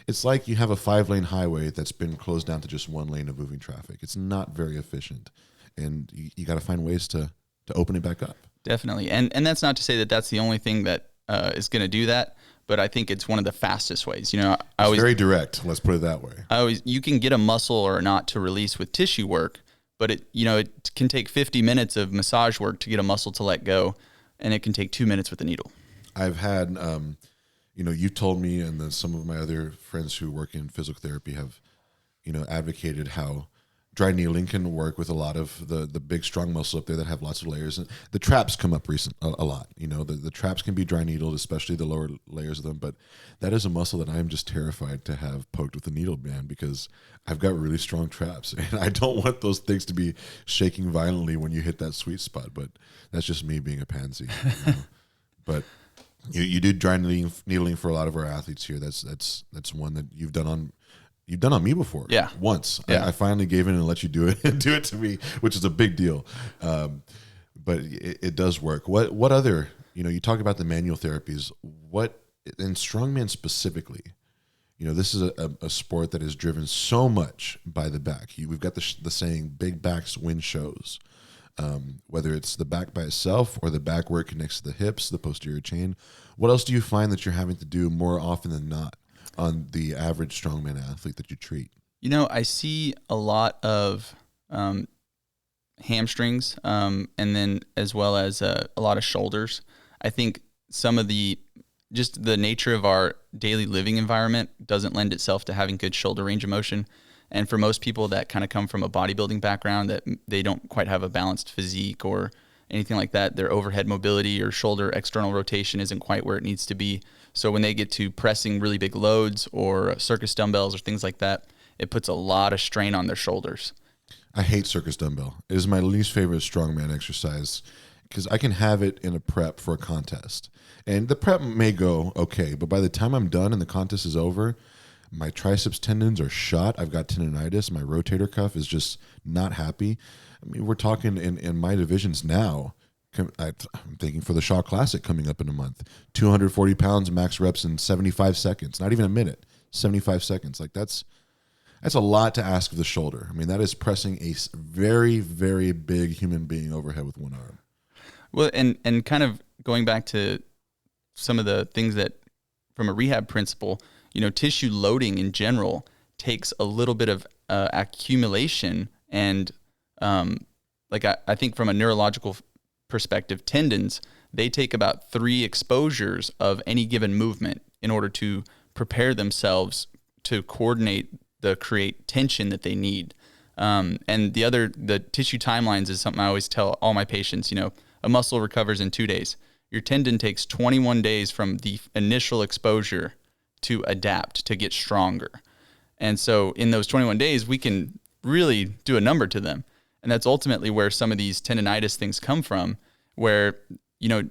It's like you have a 5-lane highway that's been closed down to just 1 lane of moving traffic. It's not very efficient. And you got to find ways to open it back up. Definitely. And that's not to say that that's the only thing that is going to do that, but I think it's one of the fastest ways. It's very direct. Let's put it that way. You can get a muscle or not to release with tissue work, but it can take 50 minutes of massage work to get a muscle to let go, and it can take 2 minutes with a needle. I've had, you told me, and then some of my other friends who work in physical therapy have, advocated how dry needling can work with a lot of the big strong muscle up there that have lots of layers. And the traps come up a lot. The traps can be dry needled, especially the lower layers of them. But that is a muscle that I'm just terrified to have poked with a needle, man, because I've got really strong traps, and I don't want those things to be shaking violently when you hit that sweet spot. But that's just me being a pansy. But you do dry needling for a lot of our athletes here. That's one that you've done on me before. Yeah. Once. Yeah. I finally gave in and let you do it to me, which is a big deal. But it does work. What other, you talk about the manual therapies, in strongman specifically, this is a sport that is driven so much by the back. We've got the saying, big backs win shows. Whether it's the back by itself or the back where it connects to the hips, the posterior chain. What else do you find that you're having to do more often than not on the average strongman athlete that you treat? I see a lot of hamstrings, and then as well as a lot of shoulders. I think some of just the nature of our daily living environment doesn't lend itself to having good shoulder range of motion. And for most people that kind of come from a bodybuilding background, that they don't quite have a balanced physique or anything like that, their overhead mobility or shoulder external rotation isn't quite where it needs to be. So when they get to pressing really big loads or circus dumbbells or things like that, it puts a lot of strain on their shoulders. I hate circus dumbbell. It is my least favorite strongman exercise because I can have it in a prep for a contest. And the prep may go okay, but by the time I'm done and the contest is over, my triceps tendons are shot. I've got tendonitis. My rotator cuff is just not happy. I mean, we're talking in my divisions now. I'm thinking for the Shaw Classic coming up in a month. 240 pounds, max reps in 75 seconds. Not even a minute. 75 seconds. Like that's a lot to ask of the shoulder. I mean, that is pressing a very, very big human being overhead with one arm. Well, and kind of going back to some of the things that, from a rehab principle, tissue loading in general takes a little bit of accumulation. And I think from a neurological perspective, tendons, they take about 3 exposures of any given movement in order to prepare themselves to coordinate the create tension that they need. And the tissue timelines is something I always tell all my patients. A muscle recovers in 2 days. Your tendon takes 21 days from the initial exposure to adapt, to get stronger. And so in those 21 days, we can really do a number to them. And that's ultimately where some of these tendonitis things come from, where, 9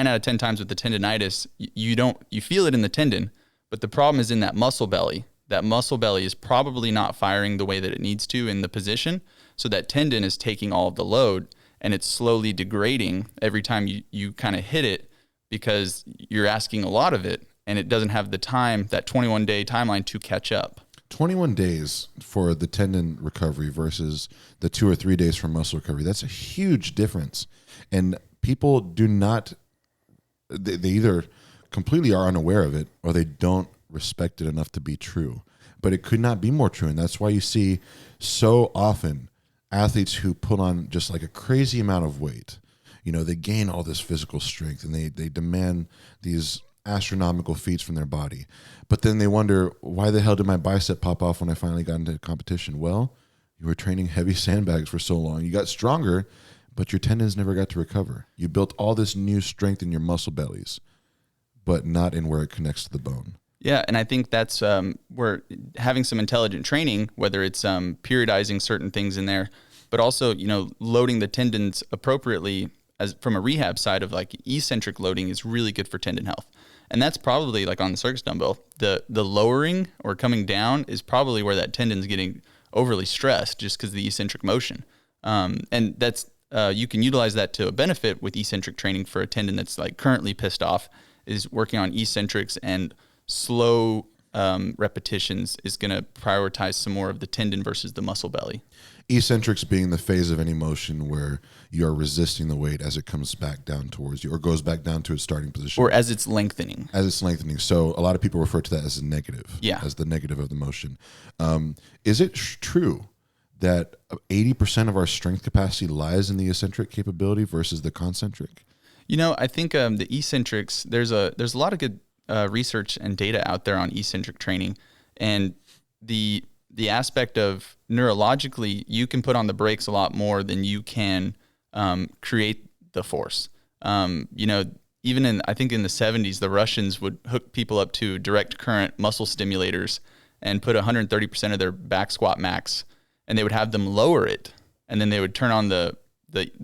out of 10 times with the tendonitis, you feel it in the tendon, but the problem is in that muscle belly. That muscle belly is probably not firing the way that it needs to in the position. So that tendon is taking all of the load, and it's slowly degrading every time you kind of hit it, because you're asking a lot of it, and it doesn't have the time, that 21-day timeline, to catch up. 21 days for the tendon recovery versus the 2 or 3 days for muscle recovery. That's a huge difference. And people do not, they either completely are unaware of it or they don't respect it enough to be true. But it could not be more true. And that's why you see so often athletes who put on just like a crazy amount of weight. They gain all this physical strength and they demand these astronomical feats from their body. But then they wonder, why the hell did my bicep pop off when I finally got into competition? Well, you were training heavy sandbags for so long. You got stronger, but your tendons never got to recover. You built all this new strength in your muscle bellies, but not in where it connects to the bone. Yeah, and I think that's where having some intelligent training, whether it's periodizing certain things in there, but also, loading the tendons appropriately as from a rehab side of like eccentric loading is really good for tendon health. And that's probably like on the circus dumbbell, the lowering or coming down is probably where that tendon's getting overly stressed just because of the eccentric motion. And that's you can utilize that to a benefit with eccentric training for a tendon that's like currently pissed off, is working on eccentrics, and slow repetitions is going to prioritize some more of the tendon versus the muscle belly. Eccentrics being the phase of any motion where you are resisting the weight as it comes back down towards you or goes back down to its starting position. Or as it's lengthening. As it's lengthening. So a lot of people refer to that as a negative. Yeah. As the negative of the motion. Is it true that 80% of our strength capacity lies in the eccentric capability versus the concentric? I think the eccentrics, there's a lot of good research and data out there on eccentric training, and the aspect of neurologically, you can put on the brakes a lot more than you can create the force. Even I think in the 70s, the Russians would hook people up to direct current muscle stimulators and put 130% of their back squat max, and they would have them lower it, and then they would turn on the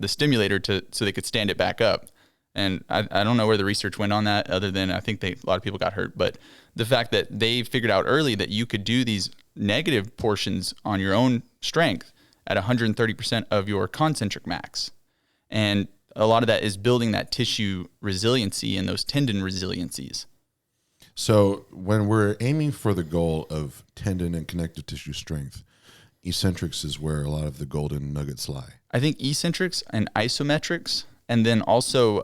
stimulator so they could stand it back up. And I don't know where the research went on that, other than I think a lot of people got hurt. But the fact that they figured out early that you could do these negative portions on your own strength at 130% of your concentric max. And a lot of that is building that tissue resiliency and those tendon resiliencies. So when we're aiming for the goal of tendon and connective tissue strength, eccentrics is where a lot of the golden nuggets lie. I think eccentrics and isometrics. And then also,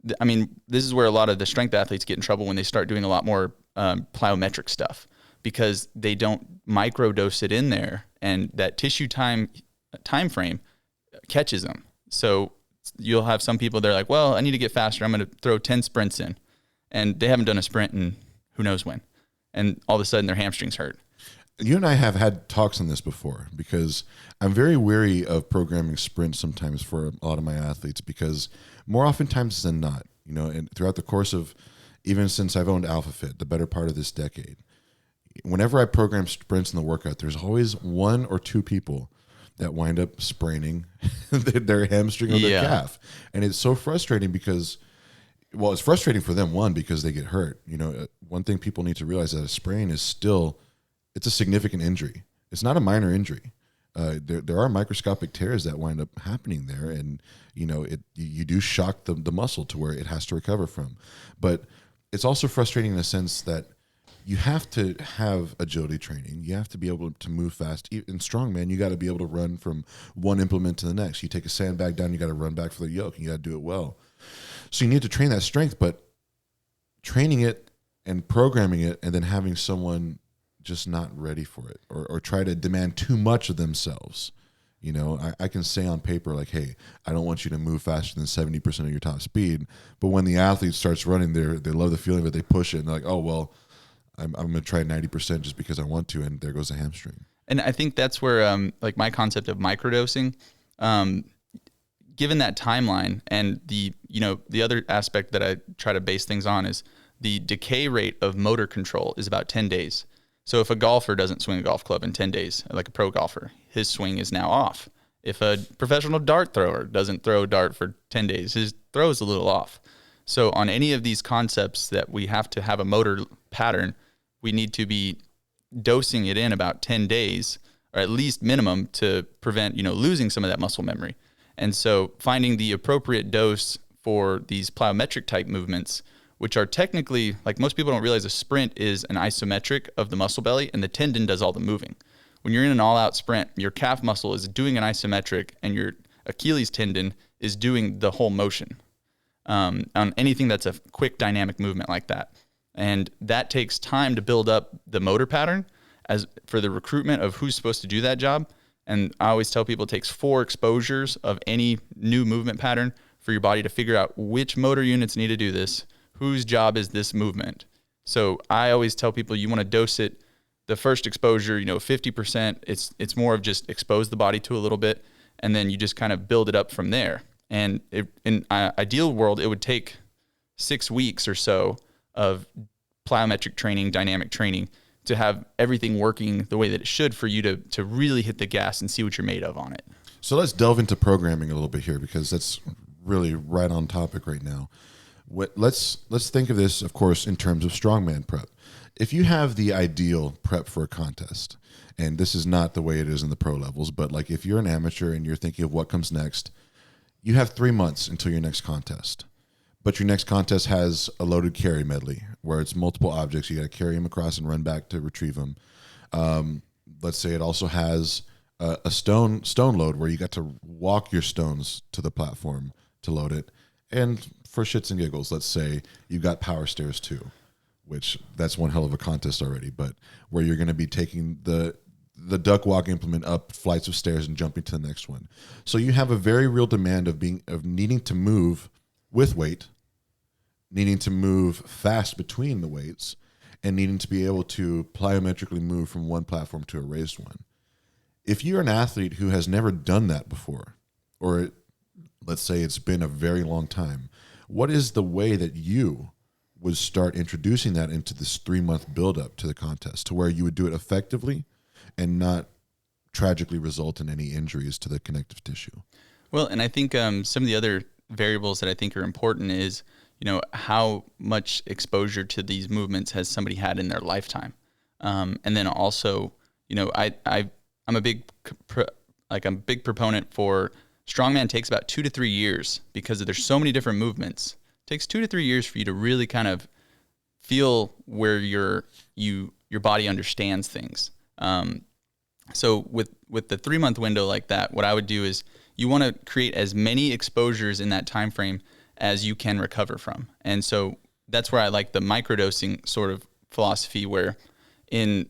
this is where a lot of the strength athletes get in trouble when they start doing a lot more plyometric stuff, because they don't microdose it in there, and that tissue time frame catches them. So you'll have some people, they're like, well, I need to get faster, I'm going to throw 10 sprints in, and they haven't done a sprint in who knows when, and all of a sudden their hamstrings hurt. You and I have had talks on this before, because I'm very wary of programming sprints sometimes for a lot of my athletes, because more oftentimes than not, and throughout the course of, even since I've owned AlphaFit, the better part of this decade, whenever I program sprints in the workout, there's always one or two people that wind up spraining their hamstring or their calf. And it's so frustrating because, well, it's frustrating for them, one, because they get hurt. One thing people need to realize, that a sprain is still, it's a significant injury. It's not a minor injury. There are microscopic tears that wind up happening there, and you do shock the muscle to where it has to recover from. But it's also frustrating in the sense that you have to have agility training. You have to be able to move fast. In strongman, you got to be able to run from one implement to the next. You take a sandbag down, you got to run back for the yoke, and you got to do it well. So you need to train that strength, but training it and programming it, and then having someone just not ready for it, or try to demand too much of themselves. I can say on paper, like, hey, I don't want you to move faster than 70% of your top speed. But when the athlete starts running, they love the feeling of it. They push it, and they're like, oh, well, I'm going to try 90% just because I want to, and there goes the hamstring. And I think that's where, like my concept of microdosing, given that timeline, and the other aspect that I try to base things on is the decay rate of motor control is about 10 days. So if a golfer doesn't swing a golf club in 10 days, like a pro golfer, his swing is now off. If a professional dart thrower doesn't throw a dart for 10 days, his throw is a little off. So on any of these concepts that we have to have a motor pattern, we need to be dosing it in about 10 days, or at least minimum, to prevent, losing some of that muscle memory. And so finding the appropriate dose for these plyometric type movements, which are technically, like most people don't realize, a sprint is an isometric of the muscle belly, and the tendon does all the moving. When you're in an all-out sprint, your calf muscle is doing an isometric, and your Achilles tendon is doing the whole motion on anything that's a quick dynamic movement like that. And that takes time to build up the motor pattern as for the recruitment of who's supposed to do that job. And I always tell people it takes 4 exposures of any new movement pattern for your body to figure out which motor units need to do this, whose job is this movement. So I always tell people you want to dose it the first exposure, 50%. It's more of just expose the body to a little bit, and then you just kind of build it up from there. And in an ideal world, it would take 6 weeks or so of plyometric training, dynamic training, to have everything working the way that it should for you to really hit the gas and see what you're made of on it. So let's delve into programming a little bit here, because that's really right on topic right now. Let's think of this, of course, in terms of strongman prep. If you have the ideal prep for a contest, and this is not the way it is in the pro levels, but like if you're an amateur and you're thinking of what comes next, you have 3 months until your next contest. But your next contest has a loaded carry medley where it's multiple objects. You got to carry them across and run back to retrieve them. Let's say it also has a stone load where you got to walk your stones to the platform to load it. And for shits and giggles, let's say you've got power stairs too, which that's one hell of a contest already, but where you're going to be taking the duck walk implement up flights of stairs and jumping to the next one. So you have a very real demand of needing to move with weight, needing to move fast between the weights, and needing to be able to plyometrically move from one platform to a raised one. If you're an athlete who has never done that before, or let's say it's been a very long time, what is the way that you would start introducing that into this 3-month buildup to the contest to where you would do it effectively and not tragically result in any injuries to the connective tissue? Well, and I think some of the other variables that I think are important is, how much exposure to these movements has somebody had in their lifetime? And then also, I'm a big proponent for strongman takes about 2 to 3 years because there's so many different movements. It takes 2 to 3 years for you to really kind of feel where your body understands things. So with the 3-month window like that, what I would do is you want to create as many exposures in that time frame as you can recover from. And so that's where I like the microdosing sort of philosophy, where in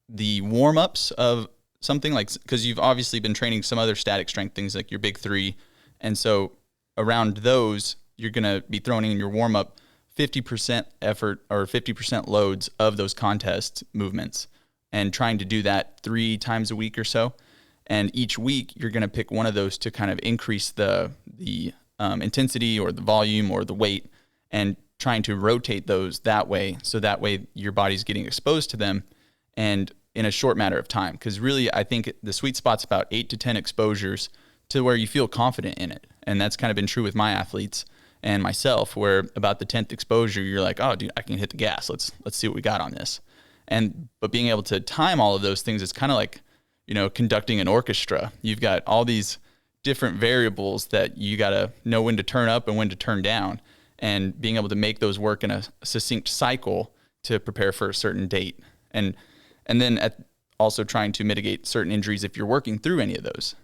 the warm-ups of something like, because you've obviously been training some other static strength things like your big 3. And so around those, you're going to be throwing in your warm-up 50% effort or 50% loads of those contest movements and trying to do that 3 times a week or so. And each week you're going to pick one of those to kind of increase the intensity or the volume or the weight, and trying to rotate those that way. So that way your body's getting exposed to them and in a short matter of time. Because really, I think the sweet spot's about 8 to 10 exposures to where you feel confident in it. And that's kind of been true with my athletes and myself, where about the 10th exposure, you're like, oh, dude, I can hit the gas. Let's see what we got on this. But being able to time all of those things is kind of like, conducting an orchestra. You've got all these different variables that you got to know when to turn up and when to turn down, and being able to make those work in a succinct cycle to prepare for a certain date. And then also trying to mitigate certain injuries if you're working through any of those.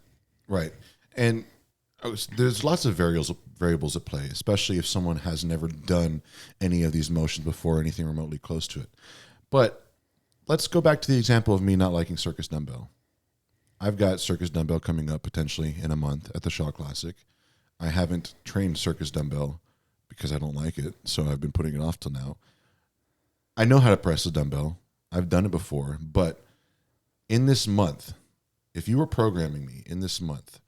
Right. And there's lots of variables at play, especially if someone has never done any of these motions before, or anything remotely close to it. But let's go back to the example of me not liking Circus Dumbbell. I've got Circus Dumbbell coming up potentially in a month at the Shaw Classic. I haven't trained Circus Dumbbell because I don't like it, so I've been putting it off till now. I know how to press a dumbbell. I've done it before, but in this month, if you were programming me in this month,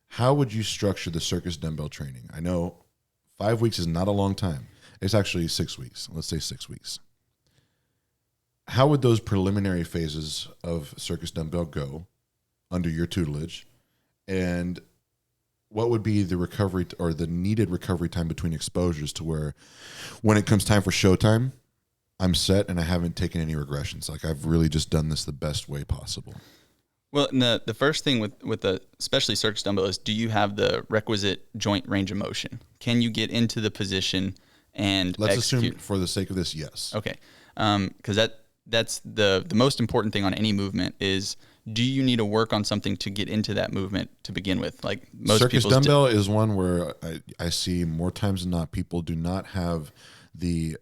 how would you structure the Circus Dumbbell training? I know 5 weeks is not a long time. It's actually 6 weeks. Let's say 6 weeks. How would those preliminary phases of Circus Dumbbell go under your tutelage? And what would be the recovery or the needed recovery time between exposures to where when it comes time for showtime, I'm set and I haven't taken any regressions? Like, I've really just done this the best way possible. Well, and the first thing with the especially Circus Dumbbell is, do you have the requisite joint range of motion? Can you get into the position and let's execute? assume for the sake of this, yes. Okay. Because that's the most important thing on any movement is, do you need to work on something to get into that movement to begin with? Like most Circus people, Dumbbell is one where I see more times than not people do not have the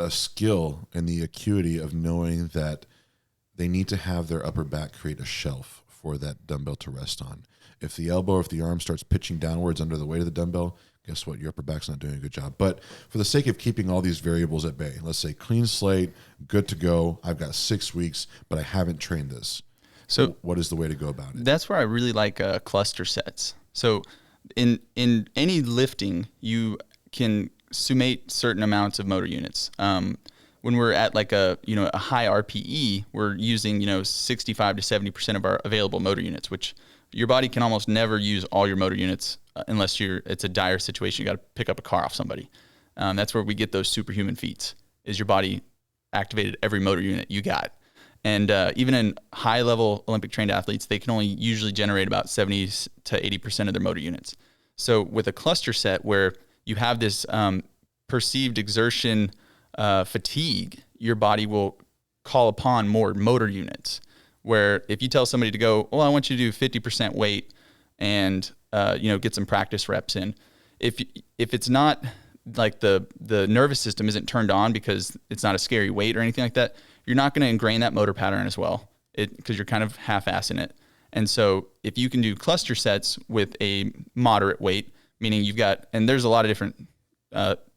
skill and the acuity of knowing that they need to have their upper back create a shelf for that dumbbell to rest on. If the elbow or if the arm starts pitching downwards under the weight of the dumbbell, guess what? Your upper back's not doing a good job. But for the sake of keeping all these variables at bay, let's say clean slate, good to go. I've got 6 weeks, but I haven't trained this. So what is the way to go about it? That's where I really like cluster sets. So in any lifting, you can summate certain amounts of motor units. when we're at like a high RPE, we're using 65 to 70% of our available motor units, which your body can almost never use all your motor units unless it's a dire situation. You got to pick up a car off somebody. That's where we get those superhuman feats. Is your body activated every motor unit you got? And even in high-level Olympic-trained athletes, they can only usually generate about 70 to 80% of their motor units. So with a cluster set where you have this perceived exertion fatigue, your body will call upon more motor units. Where if you tell somebody to go, well, I want you to do 50% weight and get some practice reps in. If it's not like the nervous system isn't turned on because it's not a scary weight or anything like that, you're not going to ingrain that motor pattern as well, because you're kind of half-assing it. And so if you can do cluster sets with a moderate weight, meaning and there's a lot of different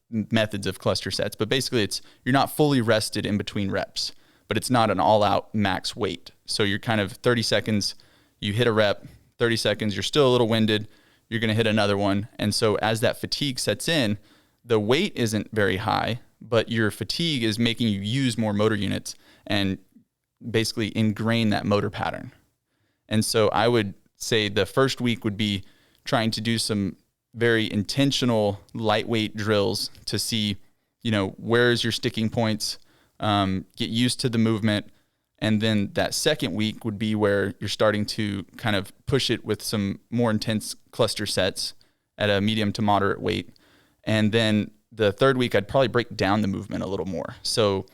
methods of cluster sets, but basically you're not fully rested in between reps, but it's not an all-out max weight. So you're kind of 30 seconds, you hit a rep, 30 seconds, you're still a little winded, you're going to hit another one. And so as that fatigue sets in, the weight isn't very high, but your fatigue is making you use more motor units and basically ingrain that motor pattern. And so I would say the first week would be trying to do some very intentional lightweight drills to see, where's your sticking points, get used to the movement. And then that second week would be where you're starting to kind of push it with some more intense cluster sets at a medium to moderate weight. And then the third week, I'd probably break down the movement a little more. So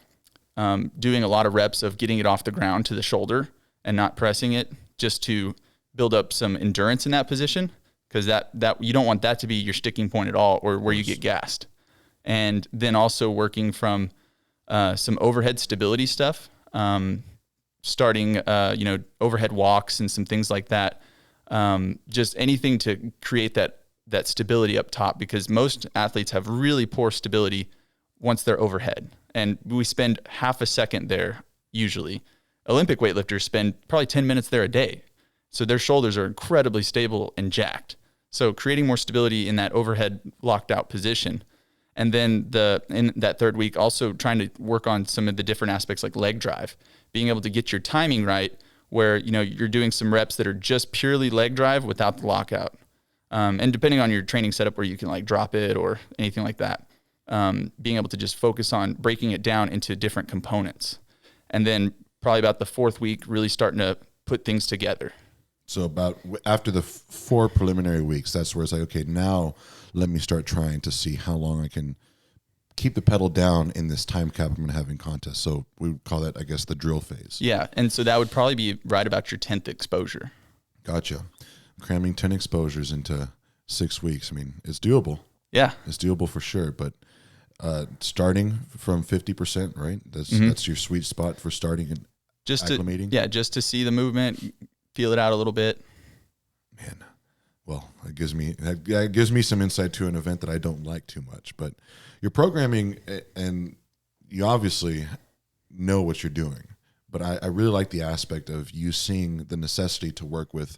doing a lot of reps of getting it off the ground to the shoulder and not pressing it, just to build up some endurance in that position, because that you don't want that to be your sticking point at all, or where you get gassed. And then also working from some overhead stability stuff, starting overhead walks and some things like that. Just anything to create that stability up top, because most athletes have really poor stability once they're overhead. And we spend half a second there usually. Olympic weightlifters spend probably 10 minutes there a day. So their shoulders are incredibly stable and jacked. So creating more stability in that overhead locked out position. And then in that third week, also trying to work on some of the different aspects like leg drive, being able to get your timing right, where you're doing some reps that are just purely leg drive without the lockout. And depending on your training setup, where you can like drop it or anything like that, being able to just focus on breaking it down into different components. And then probably about the fourth week, really starting to put things together. So about after the 4 preliminary weeks, that's where it's like, okay, now let me start trying to see how long I can keep the pedal down in this time cap I'm going to have in contest. So we would call that, I guess, the drill phase. Yeah, and so that would probably be right about your 10th exposure. Gotcha. Cramming 10 exposures into 6 weeks. I mean, it's doable. Yeah. It's doable for sure, but starting from 50%, right? That's your sweet spot for starting and acclimating? Just to see the movement, feel it out a little bit. Man, well, that gives me some insight to an event that I don't like too much. But you're programming, and you obviously know what you're doing. But I really like the aspect of you seeing the necessity to work with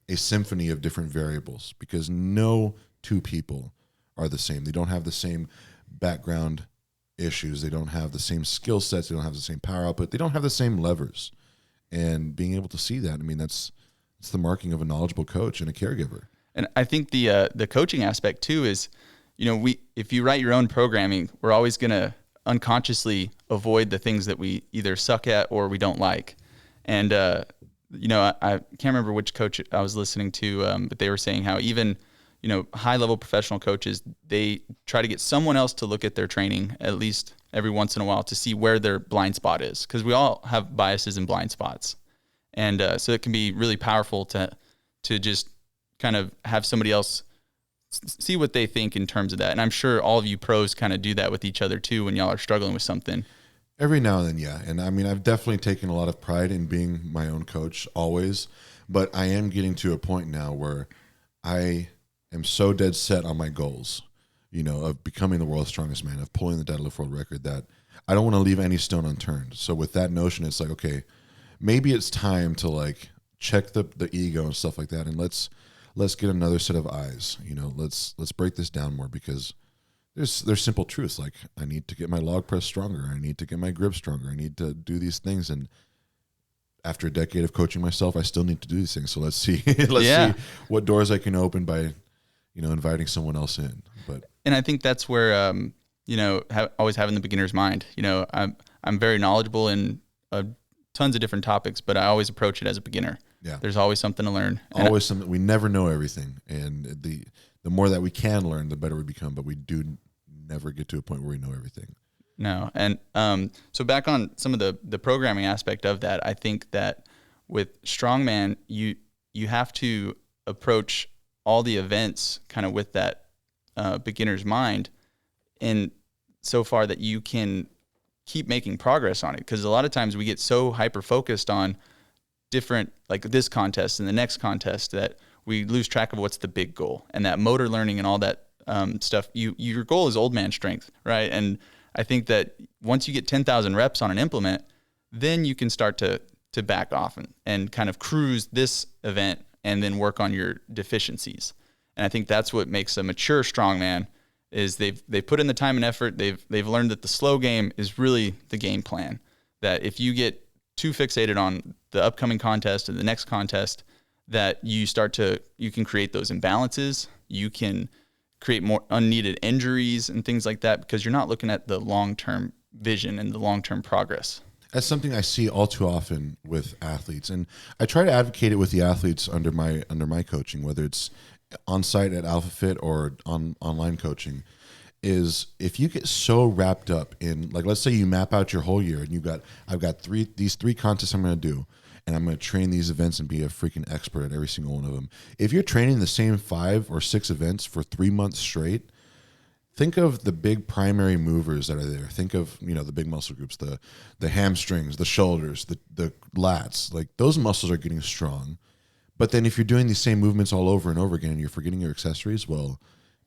a symphony of different variables, because no two people are the same. They don't have the same background issues. They don't have the same skill sets. They don't have the same power output. They don't have the same levers. And being able to see that, I mean, it's the marking of a knowledgeable coach and a caregiver. And I think the coaching aspect too is, if you write your own programming, we're always going to unconsciously avoid the things that we either suck at or we don't like. And, I can't remember which coach I was listening to, but they were saying how even, high-level professional coaches, they try to get someone else to look at their training at least every once in a while to see where their blind spot is, because we all have biases and blind spots. And so it can be really powerful to just kind of have somebody else see what they think in terms of that. And I'm sure all of you pros kind of do that with each other too when y'all are struggling with something. Every now and then, yeah. And I mean, I've definitely taken a lot of pride in being my own coach always, but I am getting to a point now where I am so dead set on my goals, of becoming the world's strongest man, of pulling the deadlift world record, that I don't want to leave any stone unturned. So with that notion, it's like, okay, maybe it's time to like check the ego and stuff like that. And let's get another set of eyes, let's break this down more, because there's simple truths like I need to get my log press stronger. I need to get my grip stronger. I need to do these things. And after a decade of coaching myself, I still need to do these things. So let's see, see what doors I can open by, inviting someone else in. And I think that's where, always having the beginner's mind, I'm very knowledgeable in tons of different topics, but I always approach it as a beginner. Yeah. There's always something to learn. Always something. We never know everything. And the more that we can learn, the better we become, but we do never get to a point where we know everything. No. And so back on some of the programming aspect of that, I think that with Strongman, you have to approach all the events kind of with that beginner's mind, and so far that you can keep making progress on it. Because a lot of times we get so hyper focused on different, like this contest and the next contest, that we lose track of what's the big goal. And that motor learning and all that stuff, your goal is old man strength, right? And I think that once you get 10,000 reps on an implement, then you can start to back off and kind of cruise this event and then work on your deficiencies. And I think that's what makes a mature strongman, is they've put in the time and effort. They've learned that the slow game is really the game plan. That if you get too fixated on the upcoming contest or the next contest, that you can create those imbalances. You can create more unneeded injuries and things like that, because you're not looking at the long-term vision and the long-term progress. That's something I see all too often with athletes, and I try to advocate it with the athletes under my coaching, whether it's on site at AlphaFit or online coaching, is if you get so wrapped up in, like, let's say you map out your whole year and I've got these three contests I'm going to do, and I'm going to train these events and be a freaking expert at every single one of them. If you're training the same 5 or 6 events for 3 months straight, think of the big primary movers that are there. Think of, the big muscle groups, the hamstrings, the shoulders, the lats. Like, those muscles are getting strong. But then if you're doing these same movements all over and over again and you're forgetting your accessories, well,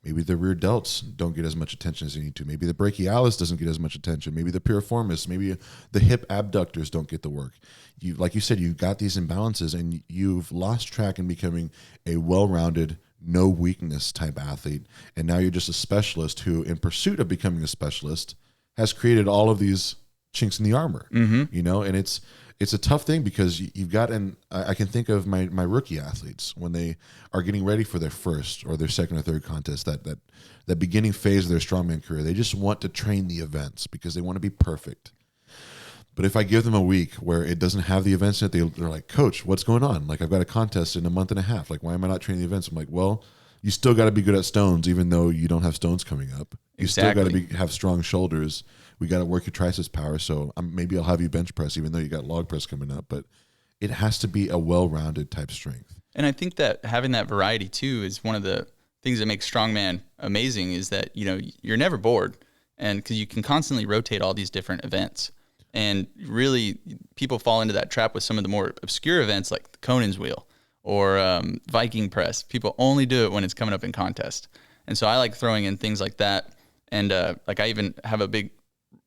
maybe the rear delts don't get as much attention as they need to. Maybe the brachialis doesn't get as much attention. Maybe the piriformis, maybe the hip abductors don't get the work. Like you said, you've got these imbalances and you've lost track in becoming a well-rounded, no weakness type athlete. And now you're just a specialist who, in pursuit of becoming a specialist, has created all of these chinks in the armor, and it's a tough thing, because you've got, and I can think of my rookie athletes when they are getting ready for their first or their second or third contest, that beginning phase of their strongman career. They just want to train the events because they want to be perfect. But if I give them a week where it doesn't have the events in it, they're like, "Coach, what's going on? Like, I've got a contest in a month and a half. Like, why am I not training the events?" I'm like, "Well, you still got to be good at stones, even though you don't have stones coming up. You still got to have strong shoulders. We got to work your triceps power. So maybe I'll have you bench press, even though you got log press coming up. But it has to be a well-rounded type strength." And I think that having that variety too is one of the things that makes strongman amazing, is that, you're never bored, and because you can constantly rotate all these different events. And really, people fall into that trap with some of the more obscure events like the Conan's wheel or Viking press. People only do it when it's coming up in contest. And so I like throwing in things like that. And I even have a big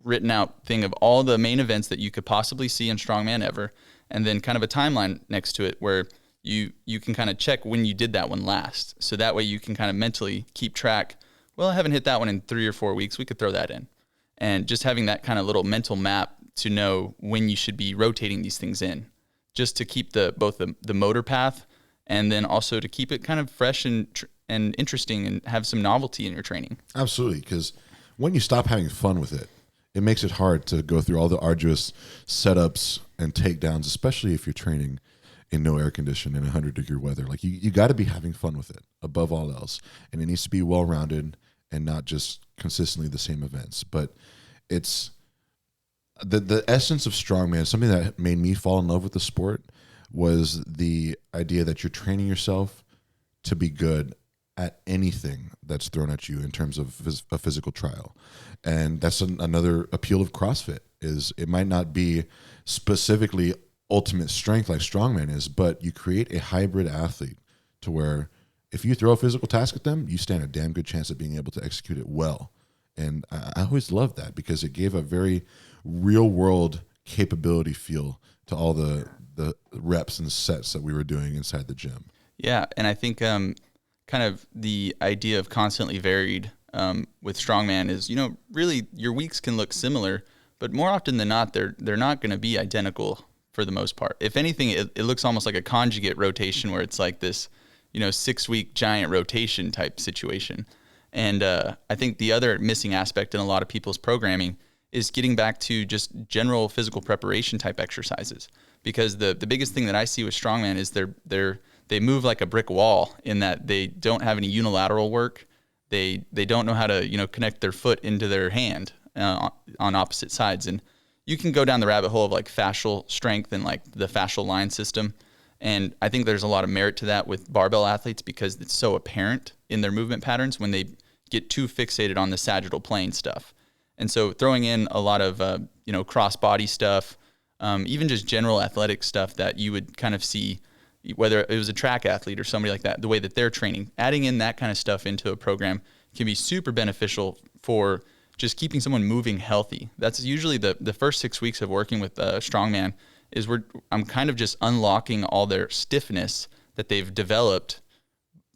written out thing of all the main events that you could possibly see in strongman ever, and then kind of a timeline next to it where you can kind of check when you did that one last. So that way you can kind of mentally keep track. Well, I haven't hit that one in 3 or 4 weeks. We could throw that in. And just having that kind of little mental map to know when you should be rotating these things in, just to keep both the motor path, and then also to keep it kind of fresh and interesting and have some novelty in your training. Absolutely, because when you stop having fun with it, it makes it hard to go through all the arduous setups and takedowns, especially if you're training in no air condition in 100-degree weather. Like, you got to be having fun with it above all else, and it needs to be well-rounded and not just consistently the same events. But it's the essence of strongman, something that made me fall in love with the sport, was the idea that you're training yourself to be good at anything that's thrown at you in terms of a physical trial. And that's another appeal of CrossFit, is it might not be specifically ultimate strength like strongman is, but you create a hybrid athlete to where if you throw a physical task at them, you stand a damn good chance of being able to execute it well. And I always loved that, because it gave a very real world capability feel to all the reps and sets that we were doing inside the gym. Yeah. And I think kind of the idea of constantly varied with strongman is, really your weeks can look similar, but more often than not, they're not going to be identical for the most part. If anything, it looks almost like a conjugate rotation where it's like this, 6-week giant rotation type situation. And I think the other missing aspect in a lot of people's programming is getting back to just general physical preparation type exercises. Because the biggest thing that I see with strongman is they move like a brick wall in that they don't have any unilateral work. They don't know how to connect their foot into their hand on opposite sides. And you can go down the rabbit hole of like fascial strength and like the fascial line system. And I think there's a lot of merit to that with barbell athletes because it's so apparent in their movement patterns when they get too fixated on the sagittal plane stuff. And so throwing in a lot of, cross body stuff, even just general athletic stuff that you would kind of see, whether it was a track athlete or somebody like that, the way that they're training, adding in that kind of stuff into a program can be super beneficial for just keeping someone moving healthy. That's usually the first 6 weeks of working with strongman is I'm kind of just unlocking all their stiffness that they've developed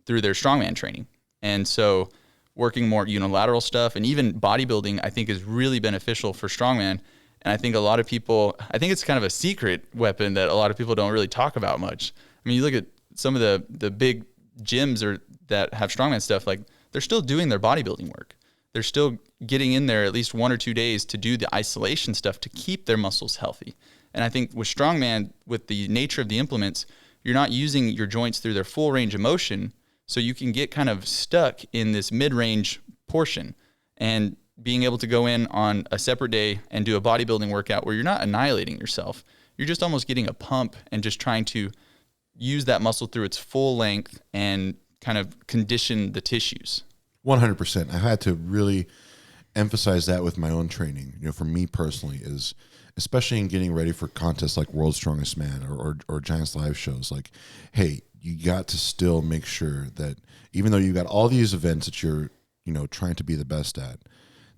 through their strongman training. And so working more unilateral stuff and even bodybuilding, I think is really beneficial for strongman. And I think a lot of people, I think it's kind of a secret weapon that a lot of people don't really talk about much. I mean, you look at some of the big gyms that have strongman stuff, like they're still doing their bodybuilding work. They're still getting in there at least 1 or 2 days to do the isolation stuff to keep their muscles healthy. And I think with strongman, with the nature of the implements, you're not using your joints through their full range of motion, so you can get kind of stuck in this mid-range portion. And being able to go in on a separate day and do a bodybuilding workout where you're not annihilating yourself, you're just almost getting a pump and just trying to use that muscle through its full length and kind of condition the tissues. 100%. I had to really emphasize that with my own training. For me personally, is especially in getting ready for contests like World's Strongest Man or Giants Live shows. Like, hey, you got to still make sure that even though you got all these events that you're trying to be the best at,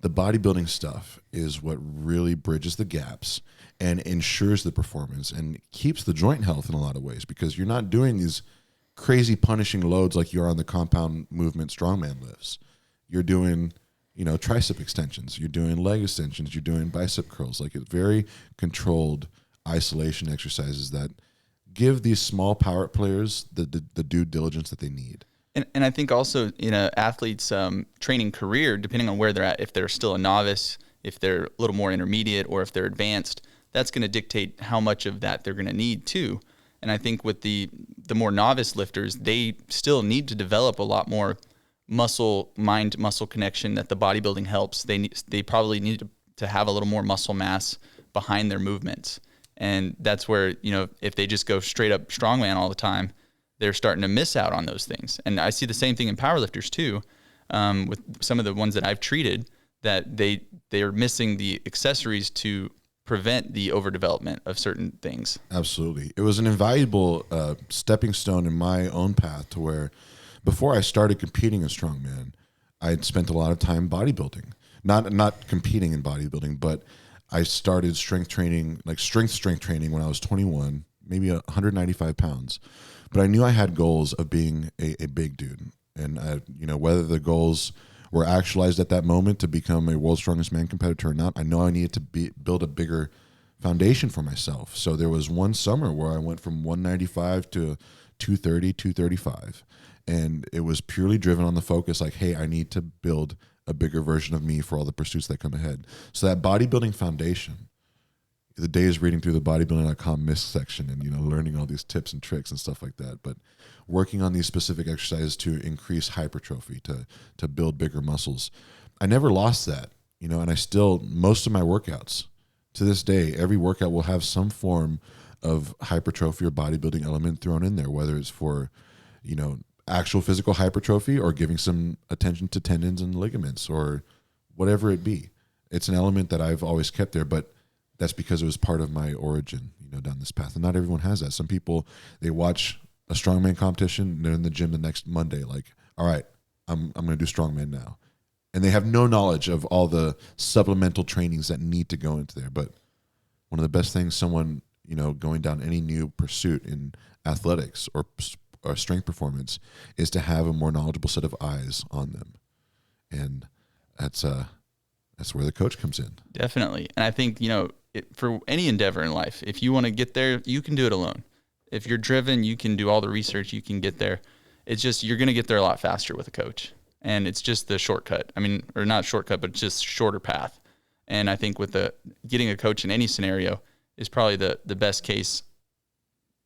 the bodybuilding stuff is what really bridges the gaps and ensures the performance and keeps the joint health in a lot of ways, because you're not doing these crazy punishing loads like you are on the compound movement strongman lifts. You're doing, tricep extensions, you're doing leg extensions, you're doing bicep curls. Like, it's very controlled isolation exercises that give these small power players the due diligence that they need. And I think also in an athlete's training career, depending on where they're at, if they're still a novice, if they're a little more intermediate, or if they're advanced, that's going to dictate how much of that they're going to need too. And I think with the more novice lifters, they still need to develop a lot more mind-muscle connection that the bodybuilding helps. They probably need to have a little more muscle mass behind their movements. And that's where, if they just go straight up strongman all the time, they're starting to miss out on those things. And I see the same thing in powerlifters too, with some of the ones that I've treated, that they are missing the accessories to prevent the overdevelopment of certain things. Absolutely. It was an invaluable stepping stone in my own path to where before I started competing in strongman, I'd spent a lot of time bodybuilding, not competing in bodybuilding, but I started strength training when I was 21, maybe 195 pounds. But I knew I had goals of being a big dude. And, whether the goals were actualized at that moment to become a World's Strongest Man competitor or not, I know I needed to build a bigger foundation for myself. So there was one summer where I went from 195 to 230, 235. And it was purely driven on the focus like, hey, I need to build a bigger version of me for all the pursuits that come ahead. So that bodybuilding foundation, the days reading through the bodybuilding.com MISC section and, learning all these tips and tricks and stuff like that, but working on these specific exercises to increase hypertrophy, to build bigger muscles. I never lost that, and I still, most of my workouts to this day, every workout will have some form of hypertrophy or bodybuilding element thrown in there, whether it's for, actual physical hypertrophy or giving some attention to tendons and ligaments or whatever it be. It's an element that I've always kept there, but that's because it was part of my origin, down this path. And not everyone has that. Some people, they watch a strongman competition and they're in the gym the next Monday, like, all right, I'm going to do strongman now. And they have no knowledge of all the supplemental trainings that need to go into there. But one of the best things someone, going down any new pursuit in athletics or strength performance is to have a more knowledgeable set of eyes on them. And that's where the coach comes in. Definitely. And I think, for any endeavor in life, if you want to get there, you can do it alone. If you're driven, you can do all the research, you can get there. It's just, you're going to get there a lot faster with a coach. And it's just the shortcut. I mean, or not shortcut, but just shorter path. And I think with getting a coach in any scenario is probably the best case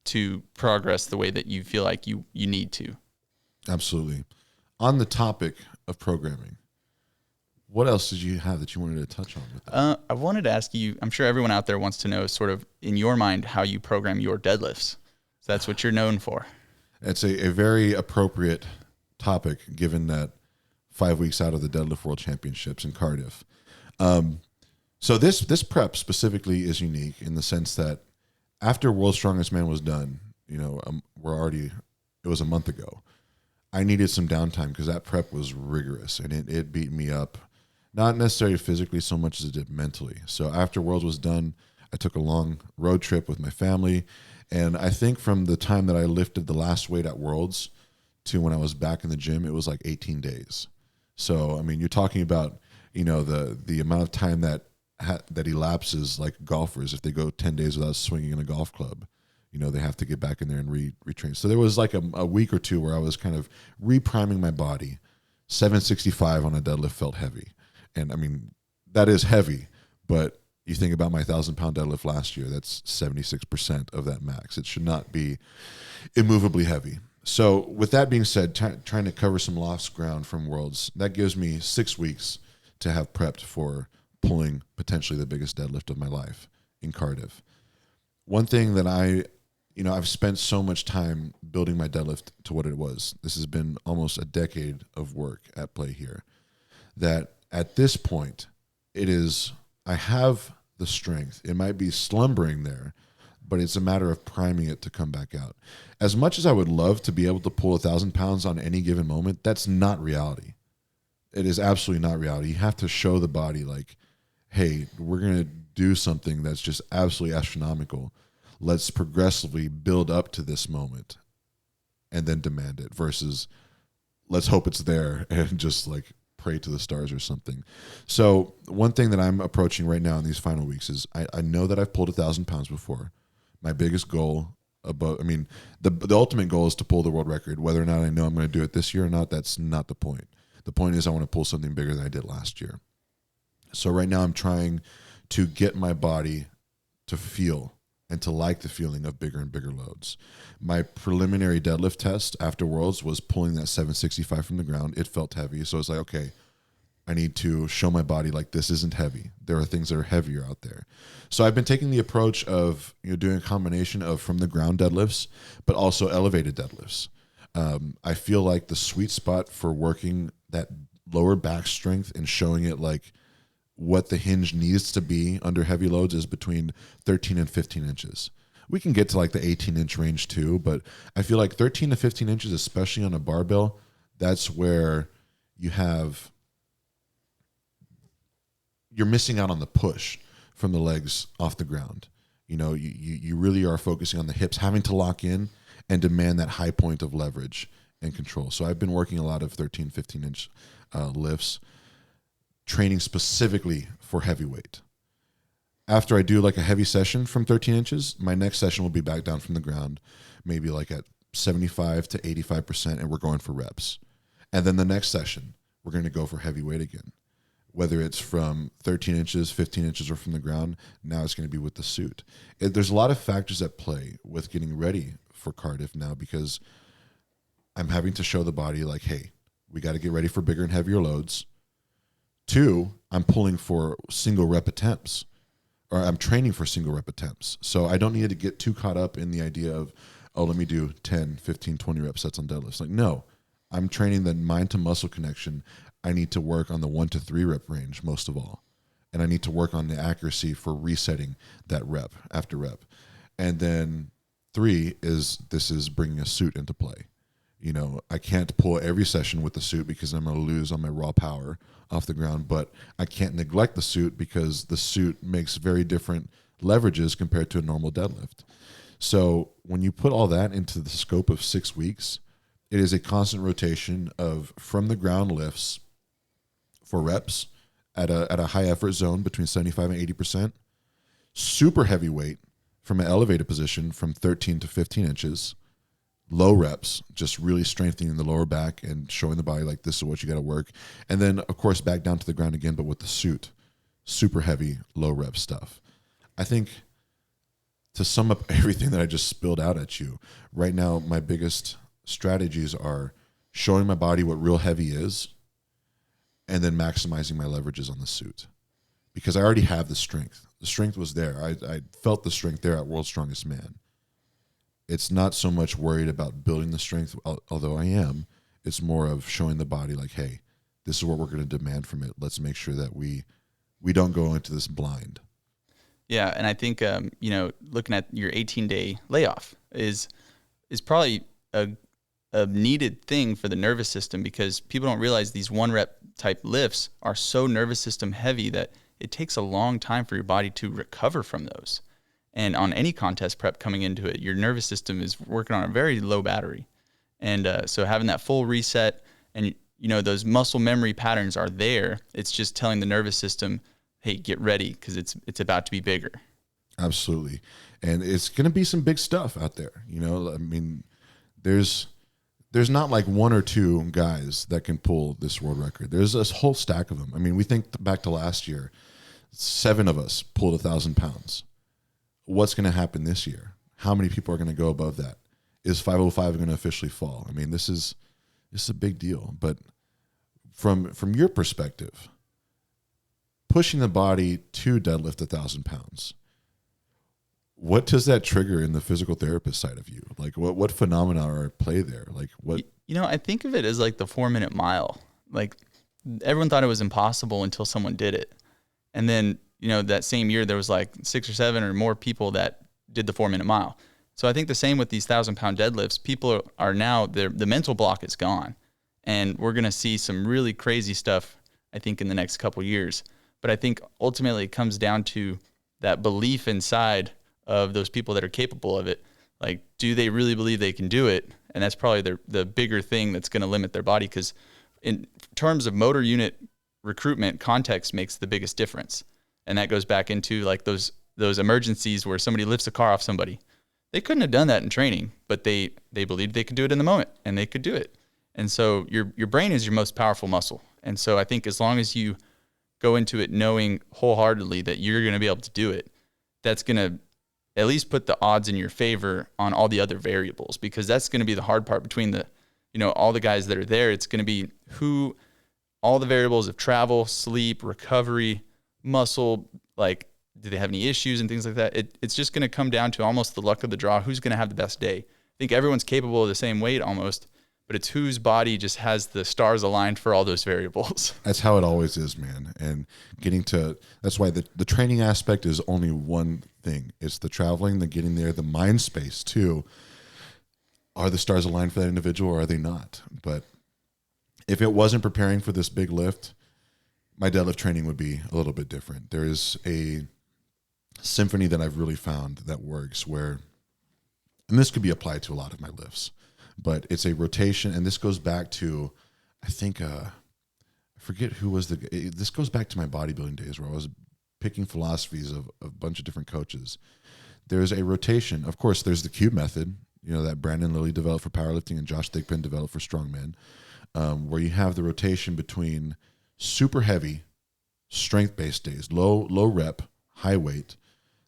to progress the way that you feel like you need to. Absolutely. On the topic of programming, what else did you have that you wanted to touch on with that? I wanted to ask you, I'm sure everyone out there wants to know sort of in your mind how you program your deadlifts. So that's what you're known for. It's a very appropriate topic given that 5 weeks out of the Deadlift World Championships in Cardiff. So this prep specifically is unique in the sense that after World's Strongest Man was done, it was a month ago. I needed some downtime because that prep was rigorous and it beat me up, not necessarily physically so much as it did mentally. So after Worlds was done, I took a long road trip with my family. And I think from the time that I lifted the last weight at Worlds to when I was back in the gym, it was like 18 days. So, I mean, you're talking about, the amount of time that elapses like golfers if they go 10 days without swinging in a golf club. They have to get back in there and retrain. So there was like a week or two where I was kind of repriming my body. 765 on a deadlift felt heavy. And I mean, that is heavy, but you think about my 1,000-pound deadlift last year, that's 76% of that max. It should not be immovably heavy. So with that being said, trying to cover some lost ground from Worlds, that gives me 6 weeks to have prepped for pulling potentially the biggest deadlift of my life in Cardiff. One thing that I've spent so much time building my deadlift to what it was. This has been almost a decade of work at play here. That at this point, I have the strength. It might be slumbering there, but it's a matter of priming it to come back out. As much as I would love to be able to pull 1,000 pounds on any given moment, that's not reality. It is absolutely not reality. You have to show the body like, hey, we're going to do something that's just absolutely astronomical. Let's progressively build up to this moment and then demand it versus let's hope it's there and just like pray to the stars or something. So one thing that I'm approaching right now in these final weeks is I know that I've pulled 1,000 pounds before. My biggest goal the ultimate goal is to pull the world record. Whether or not I know I'm going to do it this year or not, that's not the point. The point is I want to pull something bigger than I did last year. So right now I'm trying to get my body to feel and to like the feeling of bigger and bigger loads. My preliminary deadlift test after Worlds was pulling that 765 from the ground. It felt heavy. So it's like, okay, I need to show my body like this isn't heavy. There are things that are heavier out there. So I've been taking the approach of doing a combination of from the ground deadlifts, but also elevated deadlifts. I feel like the sweet spot for working that lower back strength and showing it like what the hinge needs to be under heavy loads is between 13 and 15 inches. We can get to like the 18-inch range too, but I feel like 13 to 15 inches, especially on a barbell, that's where you're missing out on the push from the legs off the ground. You really are focusing on the hips having to lock in and demand that high point of leverage and control. So I've been working a lot of 13, 15-inch lifts, training specifically for heavyweight. After I do like a heavy session from 13 inches, my next session will be back down from the ground, maybe like at 75 to 85%, and we're going for reps. And then the next session, we're going to go for heavyweight again. Whether it's from 13 inches, 15 inches, or from the ground, now it's going to be with the suit. There's a lot of factors at play with getting ready for Cardiff now because I'm having to show the body like, hey, we got to get ready for bigger and heavier loads. 2, I'm pulling for single rep attempts, or I'm training for single rep attempts. So I don't need to get too caught up in the idea of, oh, let me do 10, 15, 20 rep sets on deadlifts. Like, no, I'm training the mind to muscle connection. I need to work on the 1 to 3 rep range most of all. And I need to work on the accuracy for resetting that rep after rep. And then 3 is bringing a suit into play. I can't pull every session with the suit because I'm going to lose on my raw power off the ground, but I can't neglect the suit because the suit makes very different leverages compared to a normal deadlift. So when you put all that into the scope of 6 weeks, it is a constant rotation of from the ground lifts for reps at a high effort zone between 75 and 80%. Super heavy weight from an elevated position from 13 to 15 inches. Low reps, just really strengthening the lower back and showing the body like this is what you got to work. And then, of course, back down to the ground again, but with the suit. Super heavy, low rep stuff. I think to sum up everything that I just spilled out at you, right now, my biggest strategies are showing my body what real heavy is and then maximizing my leverages on the suit. Because I already have the strength. The strength was there. I felt the strength there at World's Strongest Man. It's not so much worried about building the strength, although I am. It's more of showing the body like, hey, this is what we're going to demand from it. Let's make sure that we don't go into this blind. Yeah, and I think looking at your 18-day layoff is probably a needed thing for the nervous system, because people don't realize these 1-rep type lifts are so nervous system heavy that it takes a long time for your body to recover from those. And on any contest prep coming into it, your nervous system is working on a very low battery. And so having that full reset and, those muscle memory patterns are there. It's just telling the nervous system, hey, get ready, because it's about to be bigger. Absolutely. And it's going to be some big stuff out there. I mean, there's not like one or two guys that can pull this world record. There's a whole stack of them. I mean, we think back to last year, 7 of us pulled 1,000 pounds. What's going to happen this year? How many people are going to go above that? Is 505 going to officially fall? I mean, this is a big deal. But from your perspective, pushing the body to deadlift 1,000 pounds, what does that trigger in the physical therapist side of you? Like, what phenomena are at play there? Like, what? I think of it as like the 4-minute mile. Like, everyone thought it was impossible until someone did it, and then that same year there was like 6 or 7 or more people that did the 4-minute mile. So I think the same with these 1,000-pound deadlifts. People are now, the mental block is gone, and we're going to see some really crazy stuff, I think, in the next couple years. But I think ultimately it comes down to that belief inside of those people that are capable of it. Like, do they really believe they can do it? And that's probably the bigger thing that's going to limit their body, because in terms of motor unit recruitment, context makes the biggest difference. And that goes back into like those emergencies where somebody lifts a car off somebody. They couldn't have done that in training, but they believed they could do it in the moment, and they could do it. And so your brain is your most powerful muscle. And so I think as long as you go into it knowing wholeheartedly that you're going to be able to do it, that's going to at least put the odds in your favor on all the other variables, because that's going to be the hard part between all the guys that are there. It's going to be all the variables of travel, sleep, recovery, muscle, like, do they have any issues and things like that? It's just going to come down to almost the luck of the draw. Who's going to have the best day? I think everyone's capable of the same weight almost, but it's whose body just has the stars aligned for all those variables. That's how it always is, man. And that's why the training aspect is only one thing. It's the traveling, the getting there, the mind space too. Are the stars aligned for that individual, or are they not? But if it wasn't preparing for this big lift, my deadlift training would be a little bit different. There is a symphony that I've really found that works where, and this could be applied to a lot of my lifts, but it's a rotation. And this goes back to, I think, I forget who was this goes back to my bodybuilding days where I was picking philosophies of a bunch of different coaches. There's a rotation. Of course, there's the cube method, that Brandon Lilly developed for powerlifting and Josh Thigpen developed for strongmen, where you have the rotation between super heavy, strength-based days, low rep, high weight.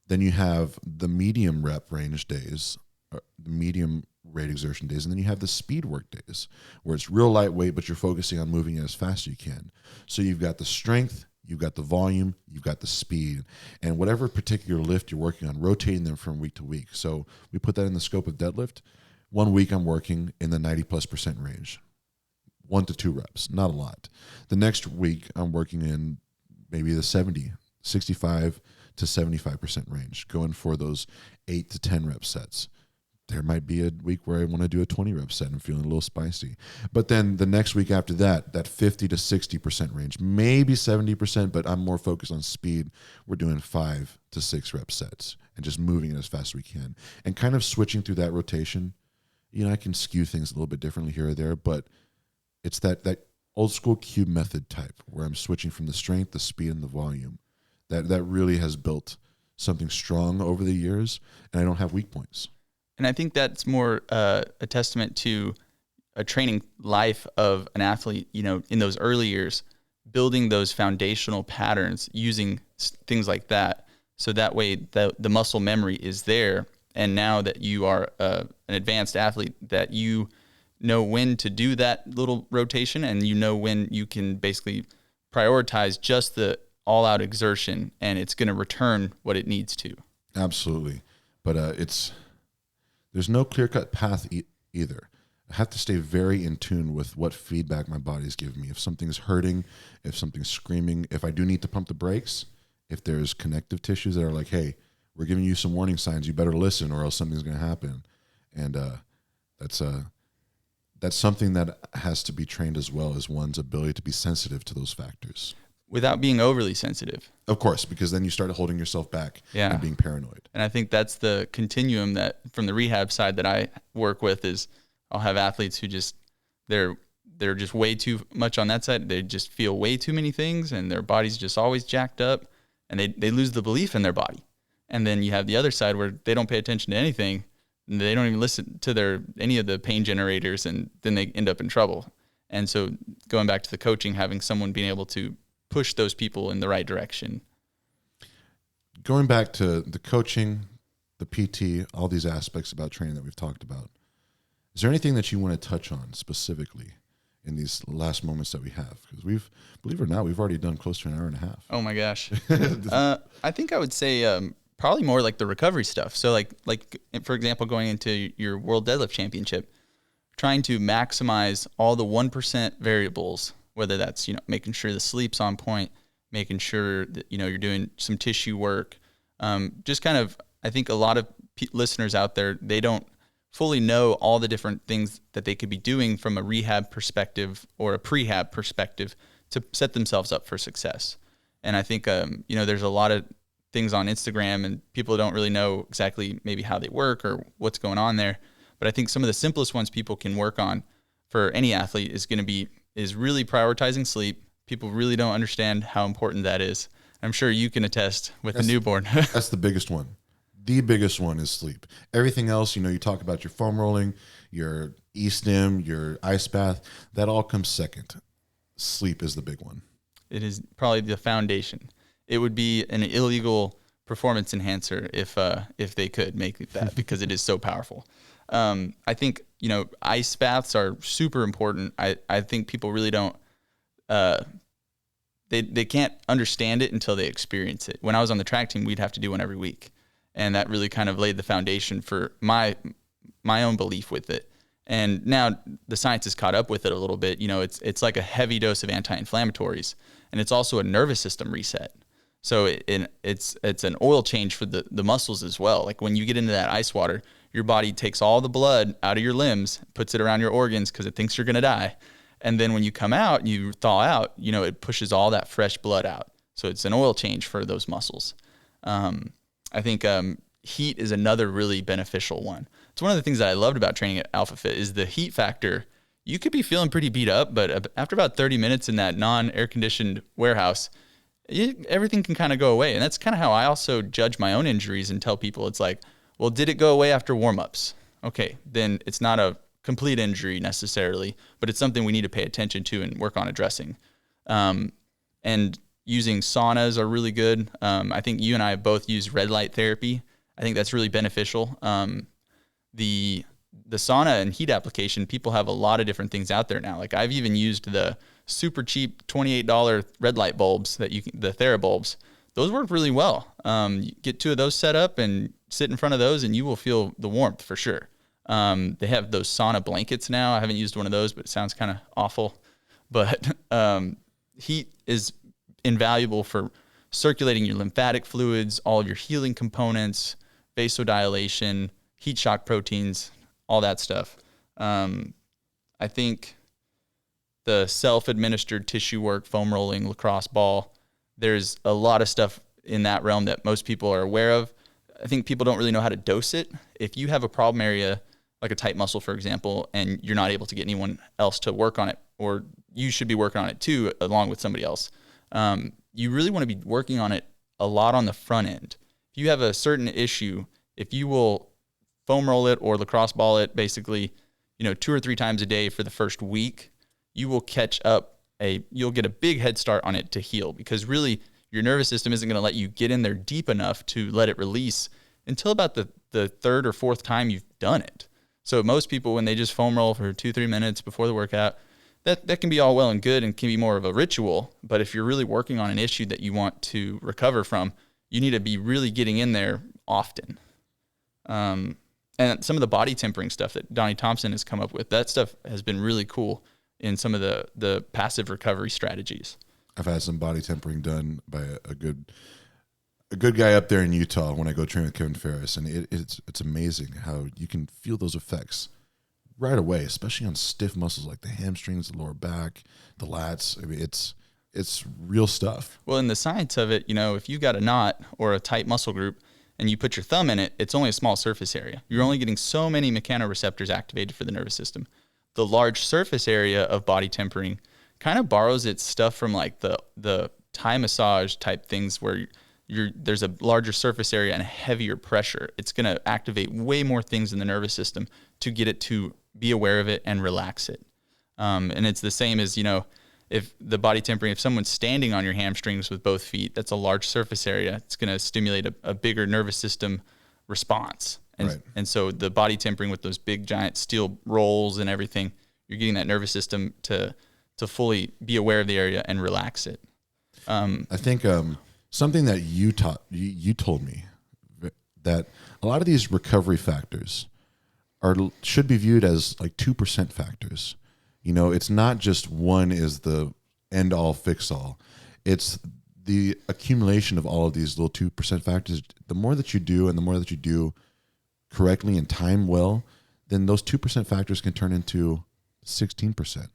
Then you have the medium rep range days, the medium rate exertion days, and then you have the speed work days, where it's real lightweight, but you're focusing on moving it as fast as you can. So you've got the strength, you've got the volume, you've got the speed, and whatever particular lift you're working on, rotating them from week to week. So we put that in the scope of deadlift. 1 week I'm working in the 90+% range. 1 to 2 reps, not a lot. The next week, I'm working in maybe the 65 to 75% range, going for those 8 to 10 rep sets. There might be a week where I want to do a 20 rep set and feeling a little spicy. But then the next week after that 50 to 60% range, maybe 70%, but I'm more focused on speed. We're doing 5 to 6 rep sets and just moving it as fast as we can. And kind of switching through that rotation. I can skew things a little bit differently here or there, but it's that old school cube method type, where I'm switching from the strength, the speed, and the volume. That really has built something strong over the years, and I don't have weak points. And I think that's more a testament to a training life of an athlete, in those early years, building those foundational patterns using things like that. So that way the muscle memory is there. And now that you are an advanced athlete, that you know when to do that little rotation, and when you can basically prioritize just the all-out exertion, and it's going to return what it needs to. Absolutely. But there's no clear-cut path either. I have to stay very in tune with what feedback my body's giving me. If something's hurting, if something's screaming, if I do need to pump the brakes, if there's connective tissues that are like, hey, we're giving you some warning signs, you better listen or else something's going to happen. And that's something that has to be trained as well, as one's ability to be sensitive to those factors. Without being overly sensitive. Of course, because then you start holding yourself back and being paranoid. And I think that's the continuum that from the rehab side that I work with is I'll have athletes who they're just way too much on that side. They just feel way too many things and their body's just always jacked up and they lose the belief in their body. And then you have the other side where they don't pay attention to anything. And they don't even listen to any of the pain generators, and then they end up in trouble. And so going back to the coaching, having someone being able to push those people in the right direction. Going back to the coaching, the PT, all these aspects about training that we've talked about, is there anything that you want to touch on specifically in these last moments that we have? Because believe it or not, we've already done close to an hour and a half. Oh my gosh. I think I would say probably more like the recovery stuff. So like for example, going into your World Deadlift Championship, trying to maximize all the 1% variables, whether that's, making sure the sleep's on point, making sure that, you're doing some tissue work. Just kind of, I think a lot of listeners out there, they don't fully know all the different things that they could be doing from a rehab perspective or a prehab perspective to set themselves up for success. And I think, there's a lot of things on Instagram and people don't really know exactly maybe how they work or what's going on there. But I think some of the simplest ones people can work on for any athlete is really prioritizing sleep. People really don't understand how important that is. I'm sure you can attest with a newborn. That's the biggest one. The biggest one is sleep. Everything else, you talk about your foam rolling, your e-stim, your ice bath, that all comes second. Sleep is the big one. It is probably the foundation. It would be an illegal performance enhancer if they could make that because it is so powerful. I think, ice baths are super important. I think people really don't, they can't understand it until they experience it. When I was on the track team, we'd have to do one every week. And that really kind of laid the foundation for my own belief with it. And now the science has caught up with it a little bit. It's like a heavy dose of anti-inflammatories, and it's also a nervous system reset. So it's an oil change for the muscles as well. Like when you get into that ice water, your body takes all the blood out of your limbs, puts it around your organs because it thinks you're going to die. And then when you come out, you thaw out, it pushes all that fresh blood out. So it's an oil change for those muscles. I think heat is another really beneficial one. It's one of the things that I loved about training at AlphaFit is the heat factor. You could be feeling pretty beat up, but after about 30 minutes in that non-air conditioned warehouse, everything can kind of go away. And that's kind of how I also judge my own injuries and tell people it's like, well, did it go away after warm-ups? Okay, then it's not a complete injury necessarily, but it's something we need to pay attention to and work on addressing. And using saunas are really good. I think you and I have both used red light therapy. I think that's really beneficial. The sauna and heat application, people have a lot of different things out there now. Like I've even used the super cheap $28 red light bulbs the TheraBulbs. Those work really well. You get 2 of those set up and sit in front of those and you will feel the warmth for sure. They have those sauna blankets now. I haven't used one of those, but it sounds kind of awful. But heat is invaluable for circulating your lymphatic fluids, all of your healing components, vasodilation, heat shock proteins, all that stuff. I think the self-administered tissue work, foam rolling, lacrosse ball, there's a lot of stuff in that realm that most people are aware of. I think people don't really know how to dose it. If you have a problem area, like a tight muscle, for example, and you're not able to get anyone else to work on it, or you should be working on it too, along with somebody else. You really want to be working on it a lot on the front end. If you have a certain issue, if you will foam roll it or lacrosse ball it, basically, 2 or 3 times a day for the first week, you will you'll get a big head start on it to heal, because really your nervous system isn't going to let you get in there deep enough to let it release until about the third or fourth time you've done it. So most people, when they just foam roll for 2-3 minutes before the workout, that can be all well and good and can be more of a ritual. But if you're really working on an issue that you want to recover from, you need to be really getting in there often. And some of the body tempering stuff that Donnie Thompson has come up with, that stuff has been really cool in some of the passive recovery strategies. I've had some body tempering done by a good guy up there in Utah when I go train with Kevin Ferris, and it's amazing how you can feel those effects right away, especially on stiff muscles like the hamstrings, the lower back, the lats. I mean, it's real stuff. Well, in the science of it, if you got a knot or a tight muscle group and you put your thumb in it, it's only a small surface area. You're only getting so many mechanoreceptors activated for the nervous system. The large surface area of body tempering kind of borrows its stuff from like the Thai massage type things, where there's a larger surface area and a heavier pressure. It's going to activate way more things in the nervous system to get it to be aware of it and relax it. And it's the same as, if the body tempering, if someone's standing on your hamstrings with both feet, that's a large surface area. It's going to stimulate a bigger nervous system response. And so the body tempering with those big giant steel rolls and everything, you're getting that nervous system to fully be aware of the area and relax it. I think something that you told me, that a lot of these recovery factors should be viewed as like 2% factors. It's not just one is the end all fix all. It's the accumulation of all of these little 2% factors. The more that you do, and the more that you do correctly and time well, then those 2% factors can turn into 16%,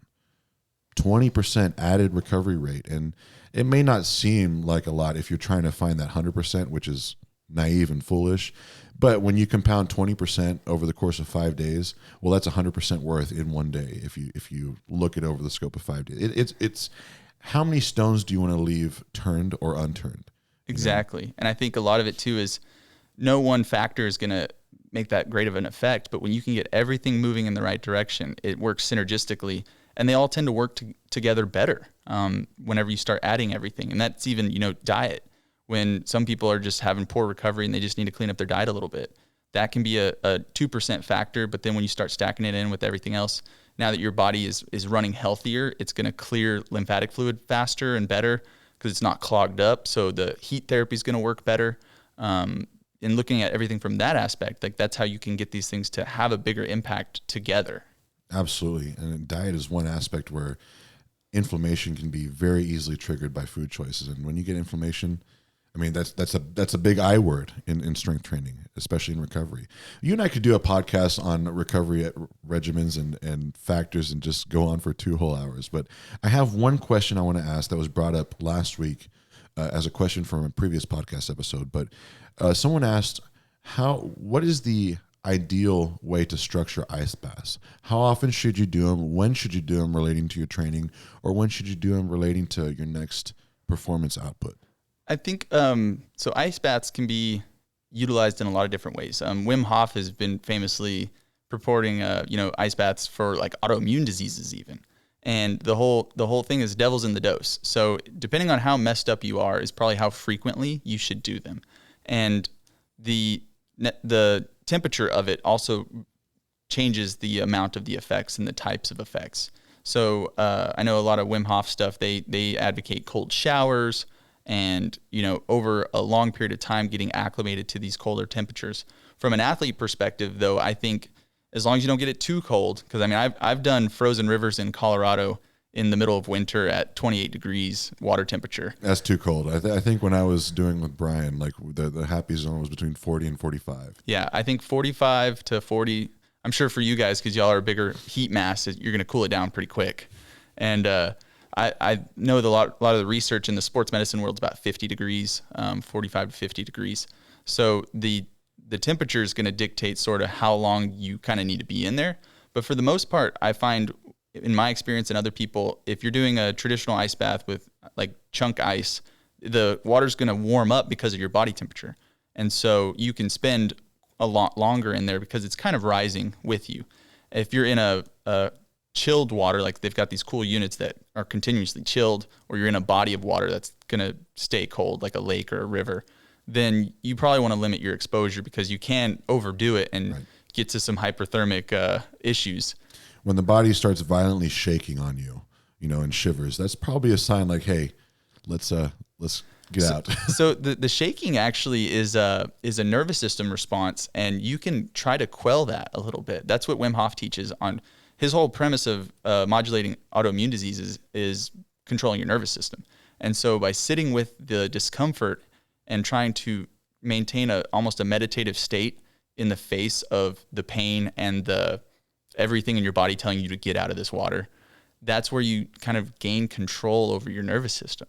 20% added recovery rate. And it may not seem like a lot if you're trying to find that 100%, which is naive and foolish. But when you compound 20% over the course of 5 days, well, that's 100% worth in one day. If you look at over the scope of 5 days, it's how many stones do you want to leave turned or unturned? Exactly. And I think a lot of it too is no one factor is going to make that great of an effect, but when you can get everything moving in the right direction, it works synergistically, and they all tend to work together better whenever you start adding everything. And that's even, diet. When some people are just having poor recovery and they just need to clean up their diet a little bit, that can be a 2% factor. But then when you start stacking it in with everything else, now that your body is running healthier, it's going to clear lymphatic fluid faster and better because it's not clogged up. So the heat therapy is going to work better. And looking at everything from that aspect, like that's how you can get these things to have a bigger impact together. Absolutely. And diet is one aspect where inflammation can be very easily triggered by food choices. And when you get inflammation, I mean, that's a big I word in strength training, especially in recovery. You and I could do a podcast on recovery regimens and factors and just go on for 2 whole hours. But I have one question I want to ask that was brought up last week as a question from a previous podcast episode. But someone asked, what is the ideal way to structure ice baths? How often should you do them? When should you do them relating to your training? Or when should you do them relating to your next performance output? I think so. Ice baths can be utilized in a lot of different ways. Wim Hof has been famously purporting, ice baths for like autoimmune diseases even. And the whole thing is devil's in the dose. So depending on how messed up you are is probably how frequently you should do them. And the temperature of it also changes the amount of the effects and the types of effects. So I know a lot of Wim Hof stuff, they advocate cold showers and, over a long period of time getting acclimated to these colder temperatures. From an athlete perspective, though, I think as long as you don't get it too cold, because I mean, I've done frozen rivers in Colorado in the middle of winter at 28 degrees water temperature. That's too cold. I think when I was doing with Brian, like the happy zone was between 40 and 45. Yeah, I think 45 to 40. I'm sure for you guys, because y'all are a bigger heat mass, you're going to cool it down pretty quick. And I know a lot of the research in the sports medicine world is about 50 degrees, 45 to 50 degrees. So the temperature is going to dictate sort of how long you kind of need to be in there. But for the most part, I find in my experience and other people, if you're doing a traditional ice bath with like chunk ice, the water's going to warm up because of your body temperature. And so you can spend a lot longer in there because it's kind of rising with you. If you're in a chilled water, like they've got these cool units that are continuously chilled, or you're in a body of water that's going to stay cold, like a lake or a river, then you probably want to limit your exposure because you can overdo it and get to some hyperthermic issues. When the body starts violently shaking on you, and shivers, that's probably a sign like, hey, let's get out. So the shaking actually is a nervous system response, and you can try to quell that a little bit. That's what Wim Hof teaches. On his whole premise of modulating autoimmune diseases is controlling your nervous system. And so by sitting with the discomfort and trying to maintain almost a meditative state in the face of the pain and everything in your body telling you to get out of this water, that's where you kind of gain control over your nervous system.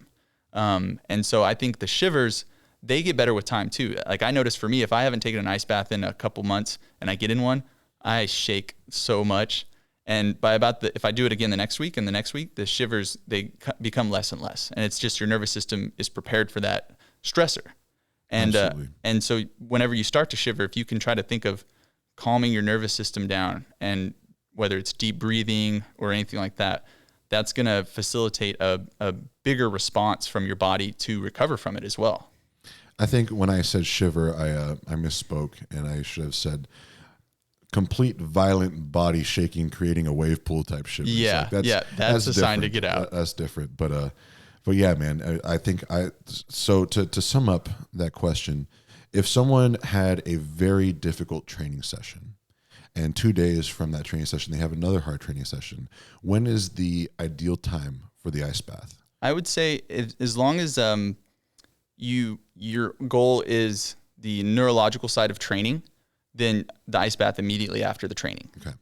And so I think the shivers, they get better with time too. Like I noticed for me, if I haven't taken an ice bath in a couple months and I get in one, I shake so much. And by if I do it again the next week and the next week, the shivers, they become less and less. And it's just your nervous system is prepared for that stressor. And so whenever you start to shiver, if you can try to think of calming your nervous system down, and whether it's deep breathing or anything like that, that's going to facilitate a bigger response from your body to recover from it as well. I think when I said shiver, I misspoke, and I should have said complete violent body shaking, creating a wave pool type shiver. Yeah, that's a sign to get out. That's different, but yeah, man, I think so to sum up that question, if someone had a very difficult training session, and 2 days from that training session, they have another hard training session, when is the ideal time for the ice bath? I would say as long as your goal is the neurological side of training, then the ice bath immediately after the training. Okay.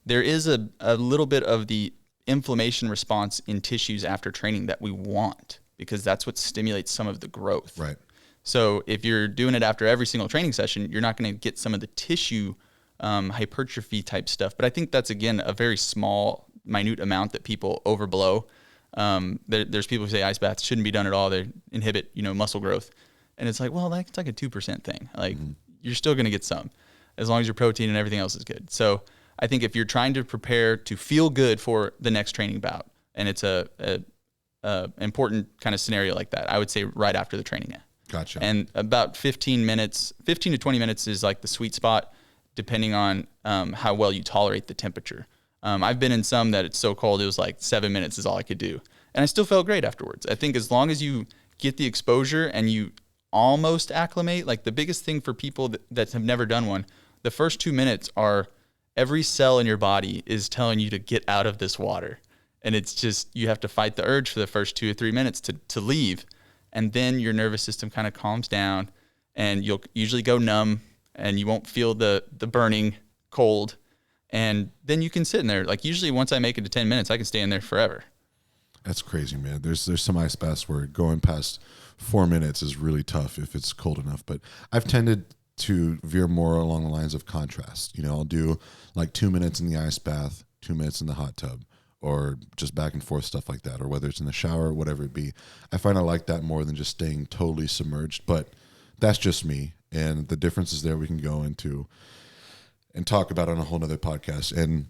There is a little bit of the inflammation response in tissues after training that we want, because that's what stimulates some of the growth. Right. So if you're doing it after every single training session, you're not going to get some of the tissue hypertrophy type stuff. But I think that's, again, a very small, minute amount that people overblow. There's people who say ice baths shouldn't be done at all. They inhibit, muscle growth. And it's like, well, it's like a 2% thing. Like you're still going to get some, as long as your protein and everything else is good. So I think if you're trying to prepare to feel good for the next training bout, and it's a important kind of scenario like that, I would say right after the training. Gotcha. And about 15 to 20 minutes is like the sweet spot, depending on how well you tolerate the temperature. I've been in some that it's so cold, it was like 7 minutes is all I could do. And I still felt great afterwards. I think as long as you get the exposure and you almost acclimate, like the biggest thing for people that have never done one, the first 2 minutes are every cell in your body is telling you to get out of this water. And it's just, you have to fight the urge for the first 2 or 3 minutes to leave. And then your nervous system kind of calms down, and you'll usually go numb, and you won't feel the burning cold. And then you can sit in there. Like usually once I make it to 10 minutes, I can stay in there forever. That's crazy, man. There's some ice baths where going past 4 minutes is really tough if it's cold enough. But I've tended to veer more along the lines of contrast. I'll do like 2 minutes in the ice bath, 2 minutes in the hot tub, or just back and forth stuff like that, or whether it's in the shower, whatever it be. I find I like that more than just staying totally submerged, but that's just me. And the differences there we can go into and talk about on a whole nother podcast. And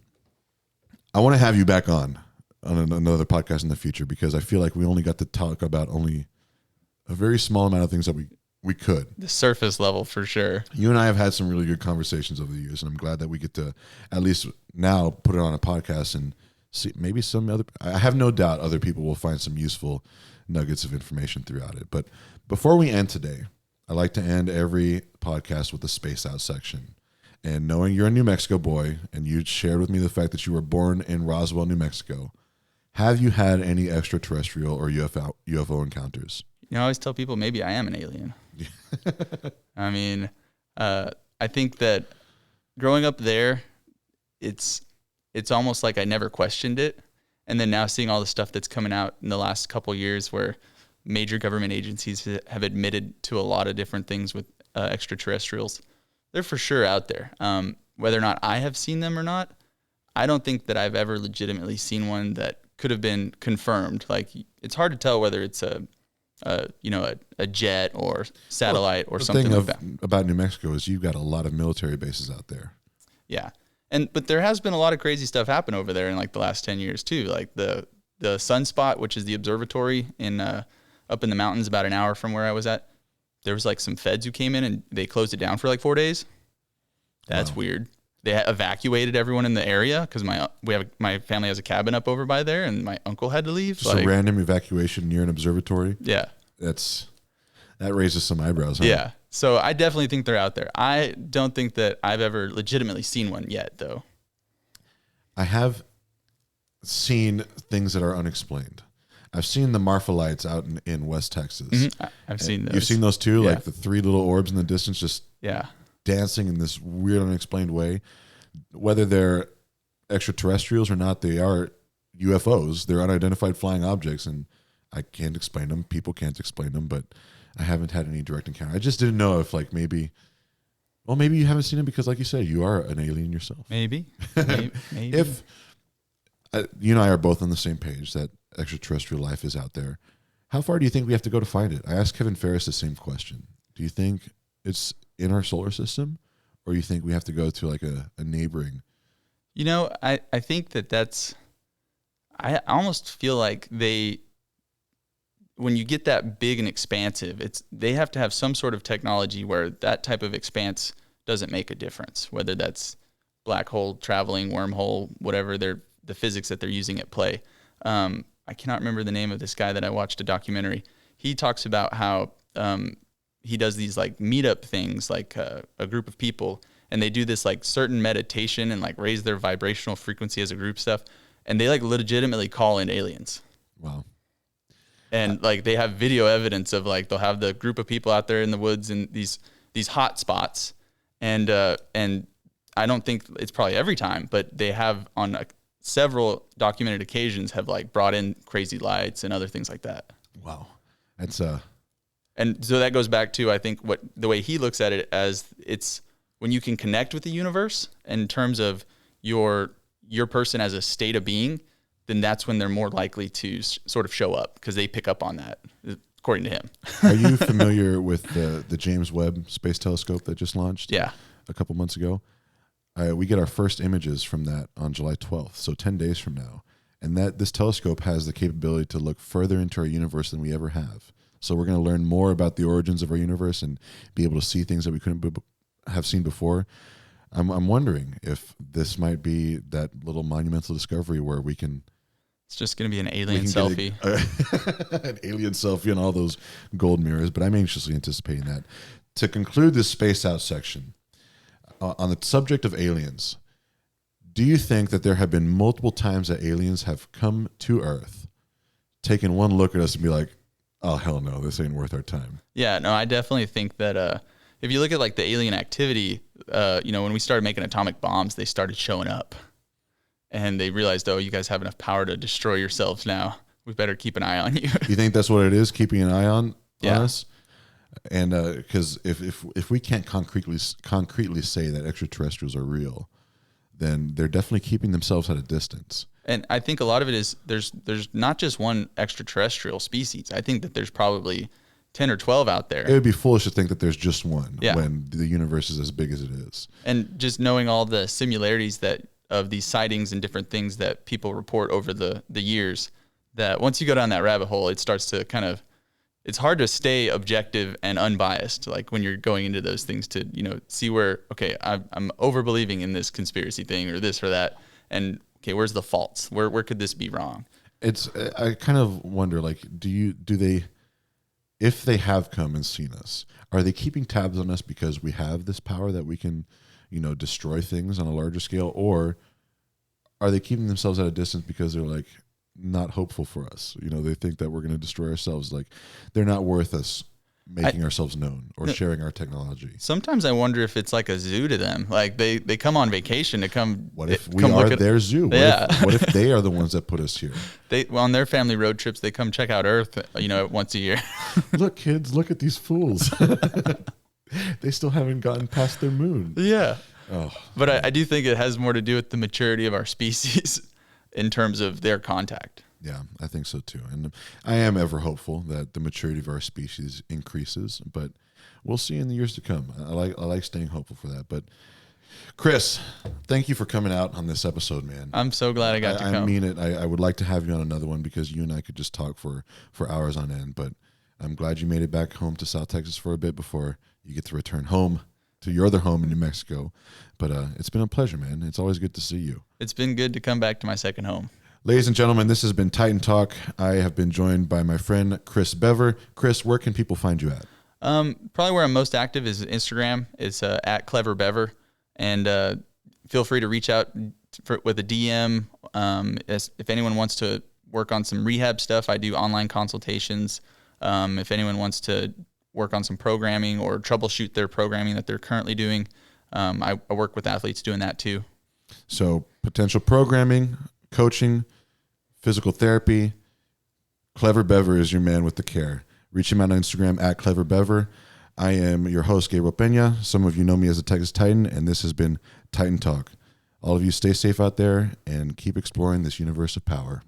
I want to have you back on another podcast in the future, because I feel like we only got to talk about only a very small amount of things that we could. The surface level for sure. You and I have had some really good conversations over the years, and I'm glad that we get to at least now put it on a podcast and see maybe I have no doubt other people will find some useful nuggets of information throughout it. But before we end today, I like to end every podcast with a space out section. And knowing you're a New Mexico boy, and you shared with me the fact that you were born in Roswell, New Mexico, have you had any extraterrestrial or UFO encounters? I always tell people maybe I am an alien. I mean, I think that growing up there, it's almost like I never questioned it. And then now seeing all the stuff that's coming out in the last couple of years, where major government agencies have admitted to a lot of different things with extraterrestrials, they're for sure out there. Whether or not I have seen them or not, I don't think that I've ever legitimately seen one that could have been confirmed. Like, it's hard to tell whether it's a jet or satellite or something like that. About New Mexico is you've got a lot of military bases out there. Yeah. But there has been a lot of crazy stuff happen over there in like the last 10 years too. Like the Sunspot, which is the observatory in up in the mountains about an hour from where I was at. There was like some feds who came in and they closed it down for like 4 days. That's weird. They evacuated everyone in the area because my family has a cabin up over by there, and my uncle had to leave. Just a random evacuation near an observatory. Yeah, that raises some eyebrows. Huh? Yeah, so I definitely think they're out there. I don't think that I've ever legitimately seen one yet, though. I have seen things that are unexplained. I've seen the Marphalites out in West Texas. Mm-hmm. I've seen those. You've seen those too, yeah. Like the 3 little orbs in the distance, just dancing in this weird, unexplained way. Whether they're extraterrestrials or not, they are UFOs. They're unidentified flying objects, and I can't explain them. People can't explain them, but I haven't had any direct encounter. I just didn't know if, like, maybe you haven't seen them because, like you said, you are an alien yourself. Maybe. If you and I are both on the same page that extraterrestrial life is out there, how far do you think we have to go to find it? I asked Kevin Ferris the same question. Do you think it's in our solar system, or you think we have to go to like a neighboring? I think that's, I almost feel like when you get that big and expansive, they have to have some sort of technology where that type of expanse doesn't make a difference, whether that's black hole, traveling, wormhole, whatever the physics that they're using at play. I cannot remember the name of this guy that I watched a documentary. He talks about how he does these like meetup things, like a group of people, and they do this like certain meditation and like raise their vibrational frequency as a group stuff, and they like legitimately call in aliens. Wow. And like they have video evidence of like they'll have the group of people out there in the woods in these hot spots, and I don't think it's probably every time, but they have on several documented occasions have like brought in crazy lights and other things like that. Wow. That's And so that goes back to, I think, the way he looks at it as it's when you can connect with the universe in terms of your person as a state of being, then that's when they're more likely to sort of show up because they pick up on that, according to him. Are you familiar with the James Webb Space Telescope that just launched? Yeah. A couple months ago? We get our first images from that on July 12th, so 10 days from now. And this telescope has the capability to look further into our universe than we ever have. So we're going to learn more about the origins of our universe and be able to see things that we couldn't have seen before. I'm wondering if this might be that little monumental discovery where we can... It's just going to be an alien selfie. An alien selfie on all those gold mirrors, but I'm anxiously anticipating that. To conclude this Space Out section, on the subject of aliens, do you think that there have been multiple times that aliens have come to Earth, taken one look at us and be like, oh, hell no, this ain't worth our time? Yeah, no, I definitely think that if you look at like the alien activity, when we started making atomic bombs, they started showing up. And they realized, oh, you guys have enough power to destroy yourselves now. We better keep an eye on you. You think that's what it is, keeping an eye on us? And because if we can't concretely say that extraterrestrials are real, then they're definitely keeping themselves at a distance. And I think a lot of it is there's not just one extraterrestrial species. I think that there's probably 10 or 12 out there. It would be foolish to think that there's just one when the universe is as big as it is. And just knowing all the similarities of these sightings and different things that people report over the years, that once you go down that rabbit hole, it starts to kind of, it's hard to stay objective and unbiased, like when you're going into those things to, see where, okay, I'm over believing in this conspiracy thing or this or that. And okay, where's the faults? Where could this be wrong? I kind of wonder, like, do they, if they have come and seen us, are they keeping tabs on us because we have this power that we can, destroy things on a larger scale? Or are they keeping themselves at a distance because they're like not hopeful for us? They think that we're going to destroy ourselves. Like they're not worth us making ourselves known or sharing our technology. Sometimes I wonder if it's like a zoo to them. Like they come on vacation to come. What if we are their zoo? What if they are the ones that put us here? On their family road trips, they come check out Earth, once a year. Look, kids, look at these fools. They still haven't gotten past their moon. Yeah. But I do think it has more to do with the maturity of our species in terms of their contact. Yeah, I think so too. And I am ever hopeful that the maturity of our species increases, but we'll see in the years to come. I like staying hopeful for that. But Chris, thank you for coming out on this episode, man. I'm so glad I got to come. I mean it. I would like to have you on another one because you and I could just talk for hours on end. But I'm glad you made it back home to South Texas for a bit before you get to return home to your other home in New Mexico. But it's been a pleasure, man. It's always good to see you. It's been good to come back to my second home. Ladies and gentlemen, this has been Titan Talk. I have been joined by my friend Chris Bever. Chris, where can people find you at? Probably where I'm most active is Instagram. It's at Clever Bever. And feel free to reach out with a DM. If anyone wants to work on some rehab stuff, I do online consultations. If anyone wants to work on some programming or troubleshoot their programming that they're currently doing, I work with athletes doing that too. So potential programming, coaching, physical therapy, Clever Bever is your man with the care. Reach him out on Instagram at Clever Bever. I am your host, Gabe Pena. Some of you know me as the Texas Titan, and this has been Titan Talk. All of you stay safe out there and keep exploring this universe of power.